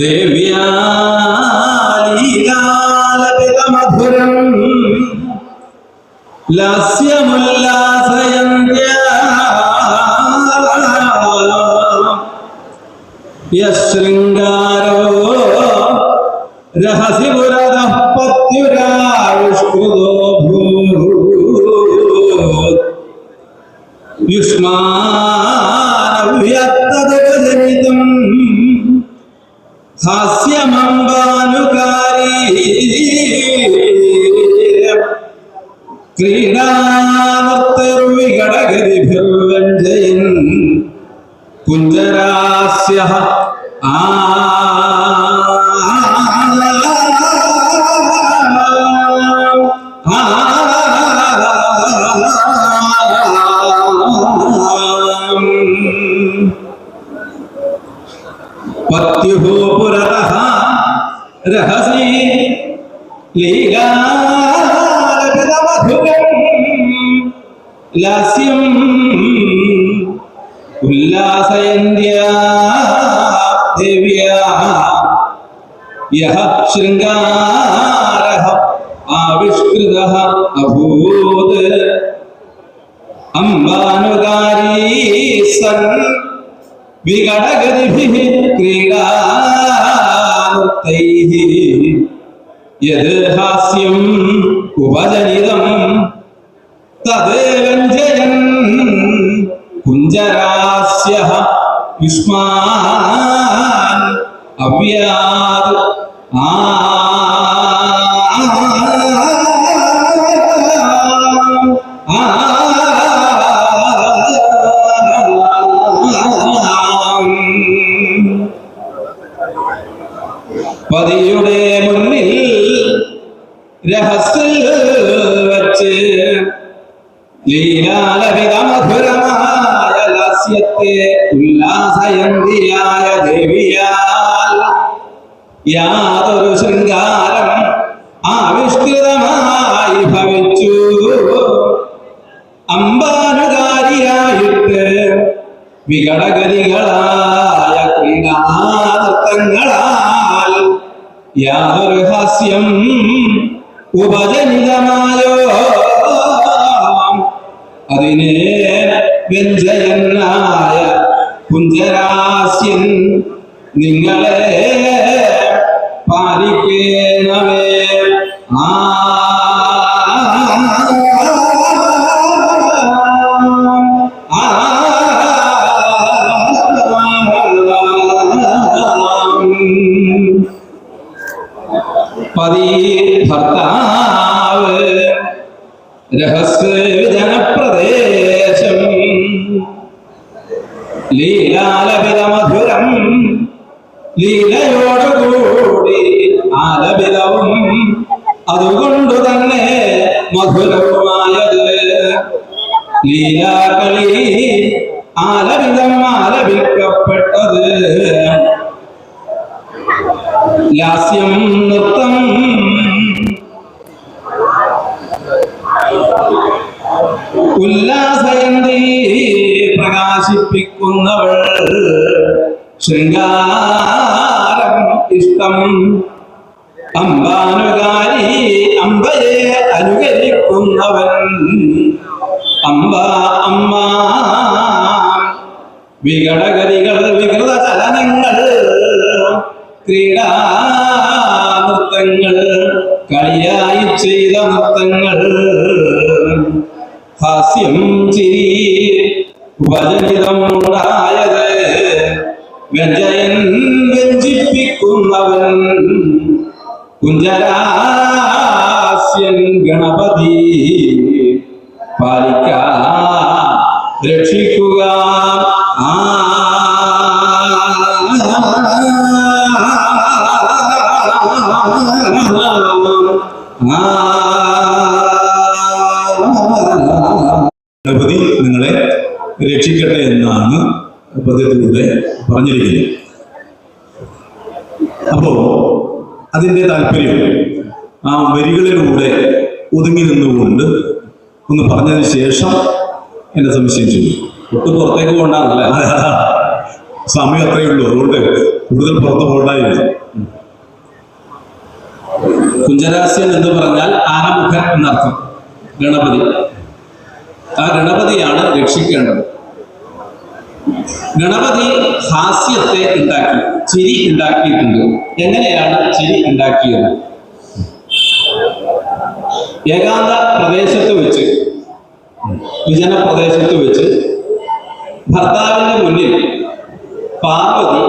ദേവ്യാലീലാലപിതമധുരം ലാസ്യമുല്ലാസയന്ത്യാ യശൃംഗാരോ രഹസി പുരതഃ പത്യുരാവിഷ്കൃതോ ഭൂത് യുഷ്മാനവ്യക്തദഗജനിതം ഹാസ്യമംബാനുകാരീ ക്രീഡാനർത്തർവികടഗതിഭിർവഞ്ജയൻ കുഞ്ചരാസ്യഃ പത്യുഃ പുരതഃ രഹസി ലീലാലപിതമധുരം ലാസ്യം ഉല്ലാസയന്ത്യാ ദേവ്യാ യഃ ശൃംഗാരഃ ആവിഷ്കൃതഃ അഭൂത് അംബാനുകാരീ സൻ വികടഗതിഭിഃ ക്രീഡാനൃത്തൈഃ യത് ഹാസ്യം ഉപജനിതം തദ് വ്യഞ്ജയൻ കുഞ്ചരാസ്യഃ യുഷ്മാൻ അവ്യാത് പതിയുടെ മുന്നിൽ രഹസ്യ വച്ച് ലീലാലപിതമധുരമായ ലാസ്യത്തെ ഉല്ലാസയന്തിയായ ദേവിയാൽ യാതൊരു ശൃംഗാരം ആവിഷ്കൃതമായി ഭവിച്ചു. അംബാനുകാരിയായിട്ട് വികടഗതികളായ ക്രീഡാനൃത്തങ്ങളാൽ യാതൊരു ഹാസ്യം ഉപജനിതമായോ അതിനെ വ്യഞ്ജയനായ കുഞ്ചരാസ്യൻ നിങ്ങളെ പാലിക്കേണമേ. പതി ഭർത്താവ് രഹസ്യ ജനപ്രദേശം ലീലാലപിതമധുരം ലീലയോടുകൂടി ആലപിതവും അതുകൊണ്ടു തന്നെ മധുരവുമായത് ലീലാകളി ആലപിതം ആലപിക്കപ്പെട്ടത് ലാസ്യം നൃത്തം ഉല്ലാസയന്തി പ്രകാശിപ്പിക്കുന്നവൾ ശൃംഗാരം ഇഷ്ടം അംബാനുകാരി അംബയെ അനുകരിക്കുന്നവൻ അംബ അമ്മ വികടഗതികൾ വികൃത ചലനങ്ങൾ ക്രീഡാനൃത്തങ്ങൾ കളിയായി ചെയ്ത നൃത്തങ്ങൾ ഹാസ്യം ചിരി ഉപജനിതം ഉണ്ടായത് വ്യഞ്ജയൻ വ്യഞ്ജിപ്പിക്കുന്നവൻ കുഞ്ചരാസ്യൻ ഗണപതി പാലിക്ക രക്ഷിക്കുക. ഗണപതി നിങ്ങളെ രക്ഷിക്കട്ടെ എന്നാണ് പദ്യത്തിലൂടെ പറഞ്ഞിരിക്കുന്നത്. അപ്പോ അതിൻ്റെ താല്പര്യം ആ വരികളിലൂടെ ഒതുങ്ങി നിന്നുകൊണ്ട് ഒന്ന് പറഞ്ഞതിന് ശേഷം എന്നെ സംശയം ചെയ്തു. ഒട്ടും പുറത്തേക്ക് പോകണ്ടെന്നല്ല, സമയം അത്രയേ ഉള്ളൂ. അതുകൊണ്ട് കൂടുതൽ പുറത്തു പോകണ്ടായിരുന്നു. കുഞ്ചരാസ്യൻ എന്ന് പറഞ്ഞാൽ ആനമുഖൻ എന്നർത്ഥം. ഗണപതി, ആ ഗണപതിയാണ് രക്ഷിക്കേണ്ടത്. ഗണപതി ഹാസ്യത്തെ ഉണ്ടാക്കി, ചിരി ഉണ്ടാക്കിയിട്ടുണ്ട്. എങ്ങനെയാണ് ചിരി ഉണ്ടാക്കിയത്? ഏകാന്ത പ്രദേശത്ത് വെച്ച്, വിജന പ്രദേശത്ത് വെച്ച് ഭർത്താവിന്റെ മുന്നിൽ പാർവതി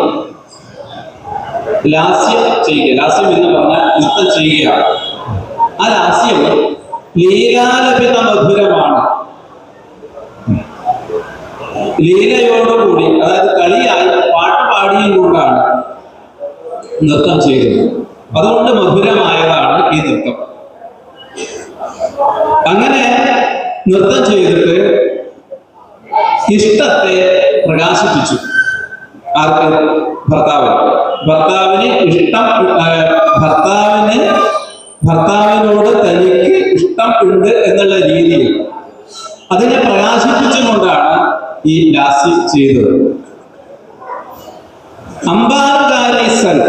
ലാസ്യം ചെയ്യുക. ലാസ്യം എന്ന് പറഞ്ഞാൽ നൃത്തം ചെയ്യുകയാണ്. ആ ലാസ്യം ലീലാലപിത മധുരമാണ്. ലീലയോടുകൂടി, അതായത് കളിയായി പാട്ട് പാടിയും കൊണ്ടാണ് നൃത്തം ചെയ്തത്. അതുകൊണ്ട് മധുരമായതാണ് ഈ നൃത്തം. അങ്ങനെ നൃത്തം ചെയ്തിട്ട് ഇഷ്ടത്തെ പ്രകാശിപ്പിച്ചു. ആർക്ക്? ഭർത്താവിന്. ഭർത്താവിന് ഇഷ്ടം, ഭർത്താവിനോട് തനിക്ക് ഇഷ്ടം ഉണ്ട് എന്നുള്ള രീതിയിൽ അതിനെ പ്രകാശിപ്പിച്ചുകൊണ്ടാണ് ഈ ലാസ്യം ചെയ്തത്. അംബാകാരി സൻ,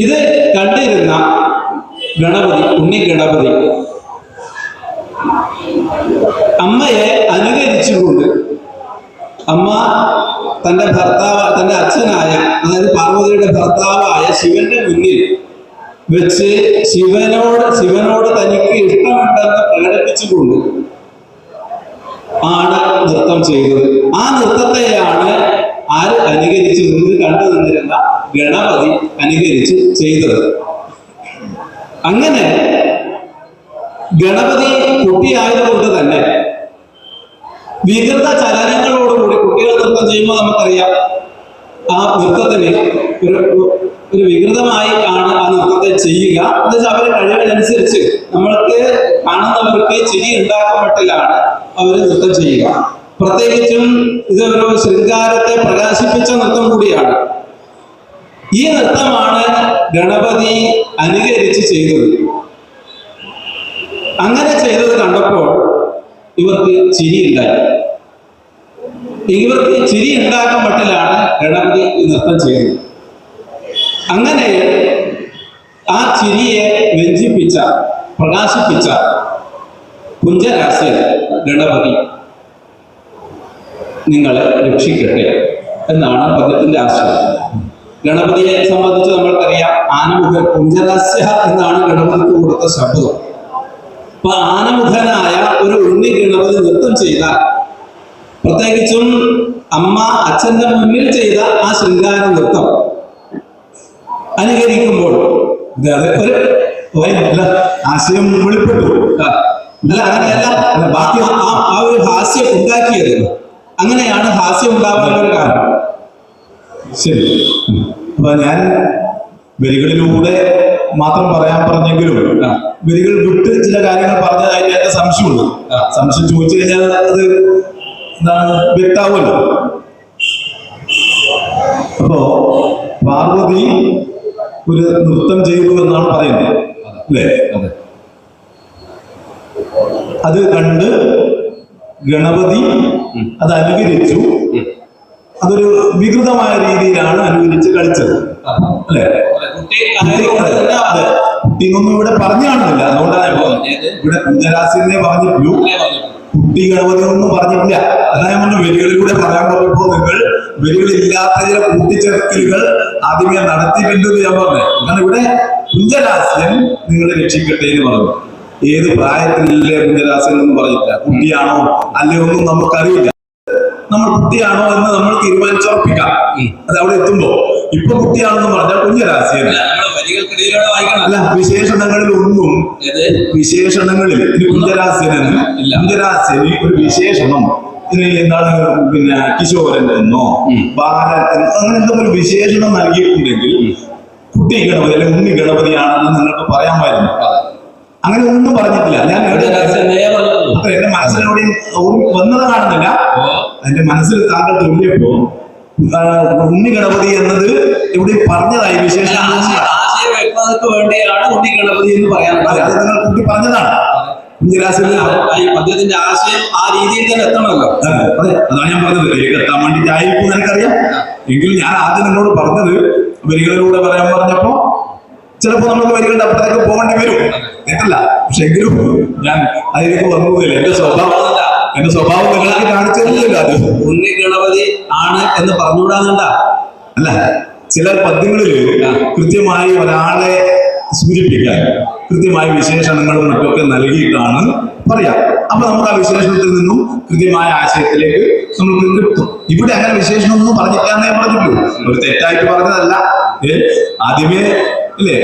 ഇത് കണ്ടിരുന്ന ഗണപതി, ഉണ്ണി ഗണപതി അമ്മയെ അനുകരിച്ചുകൊണ്ട്, അമ്മ തന്റെ അച്ഛനായ, അതായത് പാർവതിയുടെ ഭർത്താവായ ശിവന്റെ മുന്നിൽ വെച്ച് ശിവനോട് തനിക്ക് ഇഷ്ടമുണ്ടെന്ന് പ്രകടിപ്പിച്ചുകൊണ്ട് ആണ് നൃത്തം ചെയ്തത്. ആ നൃത്തത്തെയാണ് ആര് അനുകരിച്ചു നിന്ന് കണ്ടു നിന്നിരുന്ന ഗണപതി അനുകരിച്ച് ചെയ്തത്. അങ്ങനെ ഗണപതി കുട്ടിയായതുകൊണ്ട് തന്നെ വികൃത ചലനങ്ങളോടുകൂടി, കുട്ടികൾ നൃത്തം ചെയ്യുമ്പോൾ നമുക്കറിയാം ആ നൃത്തത്തിന് ഒരു വികൃതമായി ആണ് ആ നൃത്തത്തെ ചെയ്യുക. എന്നുവെച്ചാൽ അവരുടെ കഴിവിനനുസരിച്ച് നമ്മൾക്ക് കാണുന്നവർക്ക് ചിരി ഉണ്ടാക്കപ്പെട്ടിലാണ് അവർ നൃത്തം ചെയ്യുക. പ്രത്യേകിച്ചും ഇത് ഒരു ശൃംഗാരത്തെ പ്രകാശിപ്പിച്ച നൃത്തം കൂടിയാണ്. ഈ നൃത്തമാണ് ഗണപതി അനുകരിച്ച് ചെയ്തത്. അങ്ങനെ ചെയ്തത് കണ്ടപ്പോൾ ഇവർക്ക് ചിരി ഉണ്ടായി. ഇവർക്ക് ചിരി ഉണ്ടാക്കാൻ മട്ടിലാണ് ഗണപതി നൃത്തം ചെയ്തത്. അങ്ങനെ ആ ചിരിയെ വ്യഞ്ജിപ്പിച്ച, പ്രകാശിപ്പിച്ച കുഞ്ചരാസ്യൻ ഗണപതി നിങ്ങളെ രക്ഷിക്കട്ടെ എന്നാണ് പദ്യത്തിന്റെ ആശയം. ഗണപതിയെ സംബന്ധിച്ച് നമ്മൾക്കറിയാം, ആനമുഖൻ, കുഞ്ചരാസ്യ എന്നാണ് ഗണപതിക്ക് കൊടുത്ത ശബ്ദം. അപ്പൊ ആനമുഖനായ ഒരു ഉണ്ണി ഗണപതി നൃത്തം ചെയ്താൽ, പ്രത്യേകിച്ചും അമ്മ അച്ഛന്റെ മുന്നിൽ ചെയ്ത ആ ശൃംഗാര നൃത്തം അനുകരിക്കുമ്പോൾ ഒരു ആശയം വെളിപ്പെട്ടു. അല്ല, അങ്ങനെയല്ല, ബാക്കി ആ ഒരു ഹാസ്യം ഉണ്ടാക്കിയത്. അങ്ങനെയാണ് ഹാസ്യം ഉണ്ടാകാനുള്ള ഒരു കാരണം. ശരി. അപ്പൊ ഞാൻ വരികളിലൂടെ മാത്രം പറയാൻ പറഞ്ഞെങ്കിലും വരികൾ വിട്ട് ചില കാര്യങ്ങൾ പറഞ്ഞതായിട്ട് എന്റെ സംശയമുണ്ട്. സംശയം ചോദിച്ചു കഴിഞ്ഞാൽ അത് എന്താണ് വ്യക്താവുമല്ലോ. അപ്പോ പാർവതി ഒരു നൃത്തം ചെയ്തു എന്നാണ് പറയുന്നത്, അല്ലേ? അത് കണ്ട് ഗണപതി അത് അനുകരിച്ചു. അതൊരു വികൃതമായ രീതിയിലാണ് അനുകരിച്ച് കളിച്ചത്, അല്ലെ? കുട്ടിന്നൊന്നും ഇവിടെ പറഞ്ഞു കാണുന്നില്ല. അതുകൊണ്ടാണ് ഇവിടെ കുഞ്ചരാസ്യനെ പറഞ്ഞിട്ടുള്ളൂ, കുട്ടി ഗണപതി ഒന്നും പറഞ്ഞിട്ടില്ല. അതായത് നമ്മൾ വരികളിലൂടെ പറയാൻ പറഞ്ഞപ്പോ നിങ്ങൾ വരികളില്ലാത്ത ചില കൂട്ടിച്ചേർക്കലുകൾ ആദ്യമേ നടത്തിയിട്ടുണ്ടെന്ന് ഞാൻ പറഞ്ഞു. കാരണം ഇവിടെ കുഞ്ചരാസ്യൻ നിങ്ങളെ രക്ഷിക്കട്ടെ എന്ന് പറഞ്ഞു. ഏത് പ്രായത്തിലല്ലേ കുഞ്ചരാസ്യൻ എന്ന് പറഞ്ഞില്ല. കുട്ടിയാണോ അല്ലയോ ഒന്നും നമുക്കറിയില്ല. നമ്മൾ കുട്ടിയാണോ എന്ന് നമ്മൾ തീരുമാനിച്ചുറപ്പിക്കാം അത് അവിടെ എത്തുമ്പോ. ഇപ്പൊ കുട്ടിയാണെന്ന് പറഞ്ഞാൽ കുഞ്ചരാസ്യൻ അല്ല. വിശേഷണങ്ങളിൽ ഒന്നും, വിശേഷണങ്ങളിൽ ഇനി കുഞ്ചരാസ്യനെന്ന്, കുഞ്ചരാസ്യന് ഒരു വിശേഷണം ഇനി എന്താണ്, പിന്നെ കിശോരൻ എന്നോ ബാലൻ അങ്ങനെ എന്തെങ്കിലും ഒരു വിശേഷണം നൽകിയിട്ടുണ്ടെങ്കിൽ കുട്ടി ഗണപതി അല്ലെങ്കിൽ ഉണ്ണി ഗണപതിയാണെന്ന് നിങ്ങൾക്ക് പറയാമായിരുന്നു. അങ്ങനെ ഒന്നും പറഞ്ഞിട്ടില്ല. ഞാൻ എന്റെ മനസ്സിലൂടെ വന്നത് കാണുന്നില്ല. എന്റെ മനസ്സിൽ താങ്കൾ തോന്നിയപ്പോ ഉണ്ണി ഗണപതി എന്നത് ഇവിടെ പറഞ്ഞതായി വിശേഷം വേണ്ടിയാണ് ഉണ്ണി ഗണപതി എന്ന് പറയാനുള്ളത്. അത് നിങ്ങൾ കുട്ടി പറഞ്ഞതാണ്. കുഞ്ഞിരാസിന് ഈ പദ്യത്തിന്റെ ആശയം ആ രീതിയിൽ തന്നെ എത്തണമല്ലോ. അതെ, അതാണ് ഞാൻ പറഞ്ഞത്. വരികൾ എത്താൻ വേണ്ടിയിട്ടായിരിക്കും എനിക്കറിയാം. എങ്കിലും ഞാൻ ആദ്യം നിന്നോട് പറഞ്ഞത് വരികളിലൂടെ പറയാൻ പറഞ്ഞപ്പോ ചിലപ്പോ നമുക്ക് വരികളുടെ അപ്പുറത്തേക്ക് പോകേണ്ടി വരും, തെറ്റല്ല. പക്ഷെ എങ്കിലും ഞാൻ അതിലേക്ക് വന്നതില്ല. എന്റെ സ്വഭാവം നിങ്ങളാക്കി കാണിച്ചില്ല. അത് ഉണ്ണി ഗണപതി ആണ് എന്ന് പറഞ്ഞുകൂടാന്നുണ്ട. അല്ല, ചില പദ്യങ്ങളില് കൃത്യമായി ഒരാളെ സൂചിപ്പിക്കാൻ കൃത്യമായ വിശേഷണങ്ങളും മറ്റൊക്കെ നൽകിയിട്ടാണ് പറയാം. അപ്പൊ നമുക്ക് ആ വിശേഷണത്തിൽ നിന്നും കൃത്യമായ ആശയത്തിലേക്ക് നമുക്ക് കിട്ടും. ഇവിടെ അങ്ങനെ വിശേഷണമൊന്നും പറഞ്ഞിട്ടാന്നേ പറഞ്ഞിട്ടുള്ളൂ. ഒരു തെറ്റായിട്ട് പറഞ്ഞതല്ല. ആദ്യമേ അല്ലേ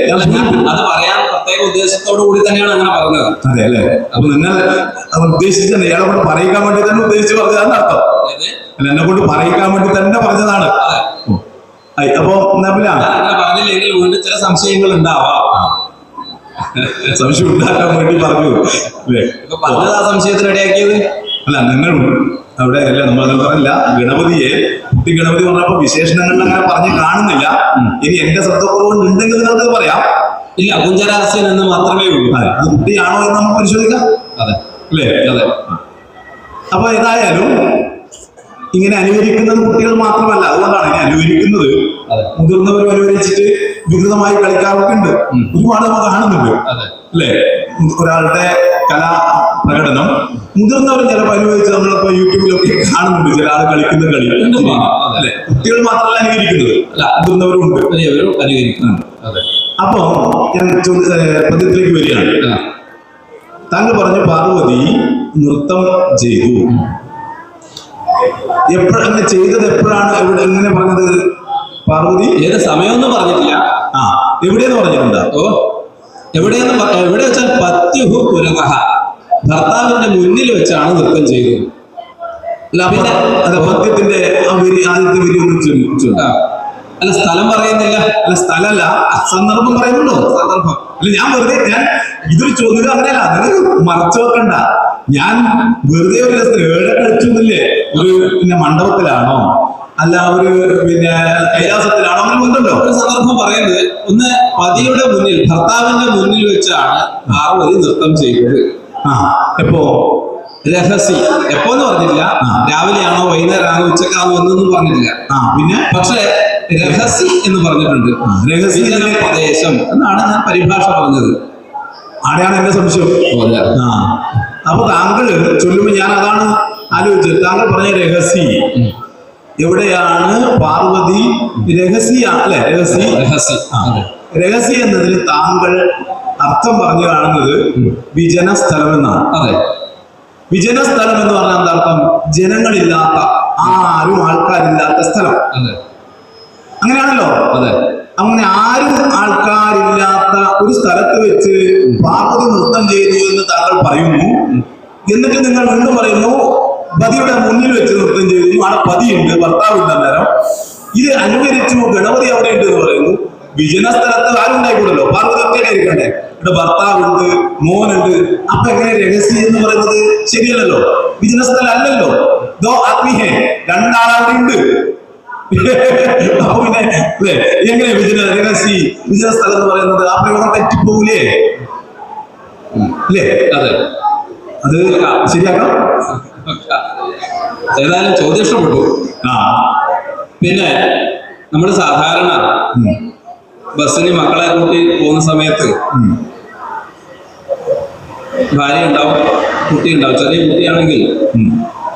അത് പറയാൻ പ്രത്യേക ഉദ്ദേശത്തോടു കൂടി തന്നെയാണ് അങ്ങനെ പറഞ്ഞത്. അതെ അല്ലേ? അപ്പൊ നിങ്ങൾ ഉദ്ദേശിച്ച ഇയാളെ കൊണ്ട് പറയിക്കാൻ വേണ്ടി തന്നെ ഉദ്ദേശിച്ച് പറഞ്ഞതാണ് അർത്ഥം. അല്ല, എന്നെ കൊണ്ട് പറയിക്കാൻ വേണ്ടി തന്നെ പറഞ്ഞതാണ്. അപ്പൊ പറഞ്ഞില്ലെങ്കിൽ വീണ്ടും ചില സംശയങ്ങൾ ഉണ്ടാവാം. സംശയം ഉണ്ടാക്കാൻ വേണ്ടി പറഞ്ഞു അല്ലേ? പറഞ്ഞത് ആ സംശയത്തിന് ഇടയാക്കിയത് അല്ല, നിങ്ങൾ അവിടെ അല്ല, നമ്മൾ പറഞ്ഞില്ല. ഗണപതിയെ കുട്ടി ഗണപതി പറഞ്ഞപ്പോ വിശേഷണങ്ങളിൽ അങ്ങനെ പറഞ്ഞ് കാണുന്നില്ല. ഇനി എന്റെ ശ്രദ്ധക്കുറവ് ഉണ്ടെങ്കിൽ നിങ്ങൾക്ക് പറയാം. ഇല്ല, കുഞ്ചരാസ്യൻ എന്ന് മാത്രമേ ഉള്ളൂ. അത് കുട്ടിയാണോ എന്ന് നമുക്ക് പരിശോധിക്കാം. അതെ അല്ലേ? അതെ. അപ്പൊ ഏതായാലും ഇങ്ങനെ അനുകരിക്കുന്നത് കുട്ടികൾ മാത്രമല്ല. അതുകൊണ്ടാണ് ഇനി അനുകരിക്കുന്നത് മുതിർന്നവരും അനുകരിച്ചിട്ട് വികൃതമായി കളിക്കാറൊക്കെ ഉണ്ട്. ഒരുപാട് നമ്മൾ കാണുന്നുണ്ട് അല്ലേ? ഒരാളുടെ കലാ പ്രകടനം മുതിർന്നവരും ചിലപ്പോൾ അനുഭവിച്ച് നമ്മളിപ്പോ യൂട്യൂബിലൊക്കെ കാണുന്നുണ്ട്. ചില ആൾ കളിക്കുന്ന കളി അല്ലെ? കുട്ടികൾ മാത്രമല്ല അനുകരിക്കുന്നത്, മുതിർന്നവരും ഉണ്ട് അനുകരിക്കുന്നുണ്ട്. അപ്പോ ഞാൻ പദ്യത്തിലേക്ക് വരികയാണ്. താങ്കൾ പറഞ്ഞു പാർവതി നൃത്തം ചെയ്തു. എപ്പോഴങ്ങനെ ചെയ്തത്? എപ്പോഴാണ്? എങ്ങനെ പറഞ്ഞത്? പാർവതി ഏത് സമയമൊന്നും പറഞ്ഞിട്ടില്ല. എവിടെയെന്ന് പറഞ്ഞിട്ടുണ്ടോ? എവിടെ വെച്ചാൽ പത്യുഹു പുരതഃ, ഭർത്താവിന്റെ മുന്നിൽ വെച്ചാണ് നൃത്തം ചെയ്തത്. പദ്യത്തിന്റെ ആദ്യത്തെ വരി ഒന്ന് അല്ല, സ്ഥലം പറയുന്നില്ല. അല്ല, സ്ഥലമല്ല, സന്ദർഭം പറയുന്നുണ്ടോ? സന്ദർഭം അല്ല, ഞാൻ ഇതൊരു ചോദ്യം അങ്ങനെയല്ല, നിങ്ങൾ മറച്ചു വെക്കണ്ട. ഞാൻ വെറുതെ ഒരു ഏഴ് കളിച്ചു എന്നില്ലേ? ഒരു പിന്നെ മണ്ഡപത്തിലാണോ അല്ല ഒരു പിന്നെ കൈലാസത്തിലാണോ അങ്ങനെ ഉണ്ടല്ലോ. ഒരു സന്ദർഭം പറയുന്നത്, ഒന്ന് പതിയുടെ മുന്നിൽ, ഭർത്താവിന്റെ മുന്നിൽ വെച്ചാണ് പാർവതി നൃത്തം ചെയ്തത്. എപ്പോ? രഹസ്യ. എപ്പോന്ന് പറഞ്ഞില്ല. രാവിലെയാണോ വൈകുന്നേരമാണോ ഉച്ചക്കാണോ എന്നൊന്നും പറഞ്ഞിട്ടില്ല. പിന്നെ പക്ഷെ രഹസ്യ എന്ന് പറഞ്ഞിട്ടുണ്ട്. രഹസ്യ പ്രദേശം എന്നാണ് ഞാൻ പരിഭാഷ പറഞ്ഞത്. ആടെയാണ് എന്റെ സംശയം. അപ്പൊ താങ്കൾ ചൊല്ലുമ്പോ ഞാൻ അതാണ് ആലോചിച്ചത്. താങ്കൾ പറഞ്ഞ രഹസ്യ എവിടെയാണ്? പാർവതി രഹസ്യ അല്ലെ? രഹസ്യ എന്നതിന് താങ്കൾ അർത്ഥം പറഞ്ഞു കാണുന്നത് വിജന സ്ഥലം എന്നാണ്. അതെ, വിജന സ്ഥലം എന്ന് പറഞ്ഞാൽ എന്താ അർത്ഥം? ജനങ്ങളില്ലാത്ത, ആരും ആൾക്കാരില്ലാത്ത സ്ഥലം. അങ്ങനെയാണല്ലോ. അതെ. അങ്ങനെ ആരും ആൾക്കാരില്ലാത്ത ഒരു സ്ഥലത്ത് വെച്ച് പാർവതി നൃത്തം ചെയ്തു എന്ന് താങ്കൾ പറയുന്നു. എന്നിട്ട് നിങ്ങൾ വീണ്ടും പറയുന്നു പതിയുടെ മുന്നിൽ വെച്ച് നൃത്തം ചെയ്തു. അവിടെ പതിയുണ്ട്, ഭർത്താവുണ്ട്. അന്നേരം ഇത് അനുകരിച്ചു ഗണപതി അവിടെ ഉണ്ട് എന്ന് പറയുന്നു. വിജന സ്ഥലത്ത് ആരും ഉണ്ടായിക്കൂടല്ലോ, പാർവതി ഒറ്റയായിരിക്കണ്ടേ? ഇവിടെ ഭർത്താവുണ്ട്, മോനുണ്ട്. അപ്പൊ എങ്ങനെ രഹസ്യം എന്ന് പറയുന്നത് ശരിയല്ലല്ലോ, വിജന സ്ഥലം അല്ലല്ലോ. ദോ ആത്മീയേ, രണ്ടാളവിടെ ഉണ്ട്. അപ്പൊ പിന്നെ അല്ലേ, എങ്ങനെ രഹസ്യ വിജന സ്ഥലം എന്ന് പറയുന്നത്? ആ പ്രയോഗം തെറ്റിപ്പോകൂലേ? അല്ലേ? അതെ, അത് ശരിയാക്കാം. ഏതായാലും ചോദ്യം ഇഷ്ടപ്പെട്ടു. പിന്നെ നമ്മൾ സാധാരണ ബസ്സിന് മക്കളെ കൂട്ടി പോകുന്ന സമയത്ത് ഭാര്യ ഉണ്ടാവും, കുട്ടി ഉണ്ടാവും. ചെറിയ കുട്ടിയാണെങ്കിൽ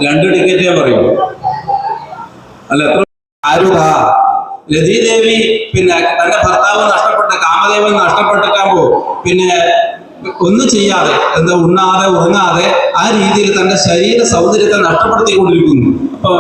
2 ടിക്കറ്റേ പറയൂ. അല്ല, എത്ര രതീദേവി പിന്നെ തന്റെ ഭർത്താവ് നഷ്ടപ്പെട്ട, കാമദേവൻ നഷ്ടപ്പെട്ടിട്ടാകുമ്പോ പിന്നെ ഒന്നും ചെയ്യാതെ, എന്താ ഉണ്ണാതെ ഉറങ്ങാതെ ആ രീതിയിൽ തന്റെ ശരീര സൗന്ദര്യത്തെ നഷ്ടപ്പെടുത്തിക്കൊണ്ടിരിക്കുന്നു. അപ്പൊ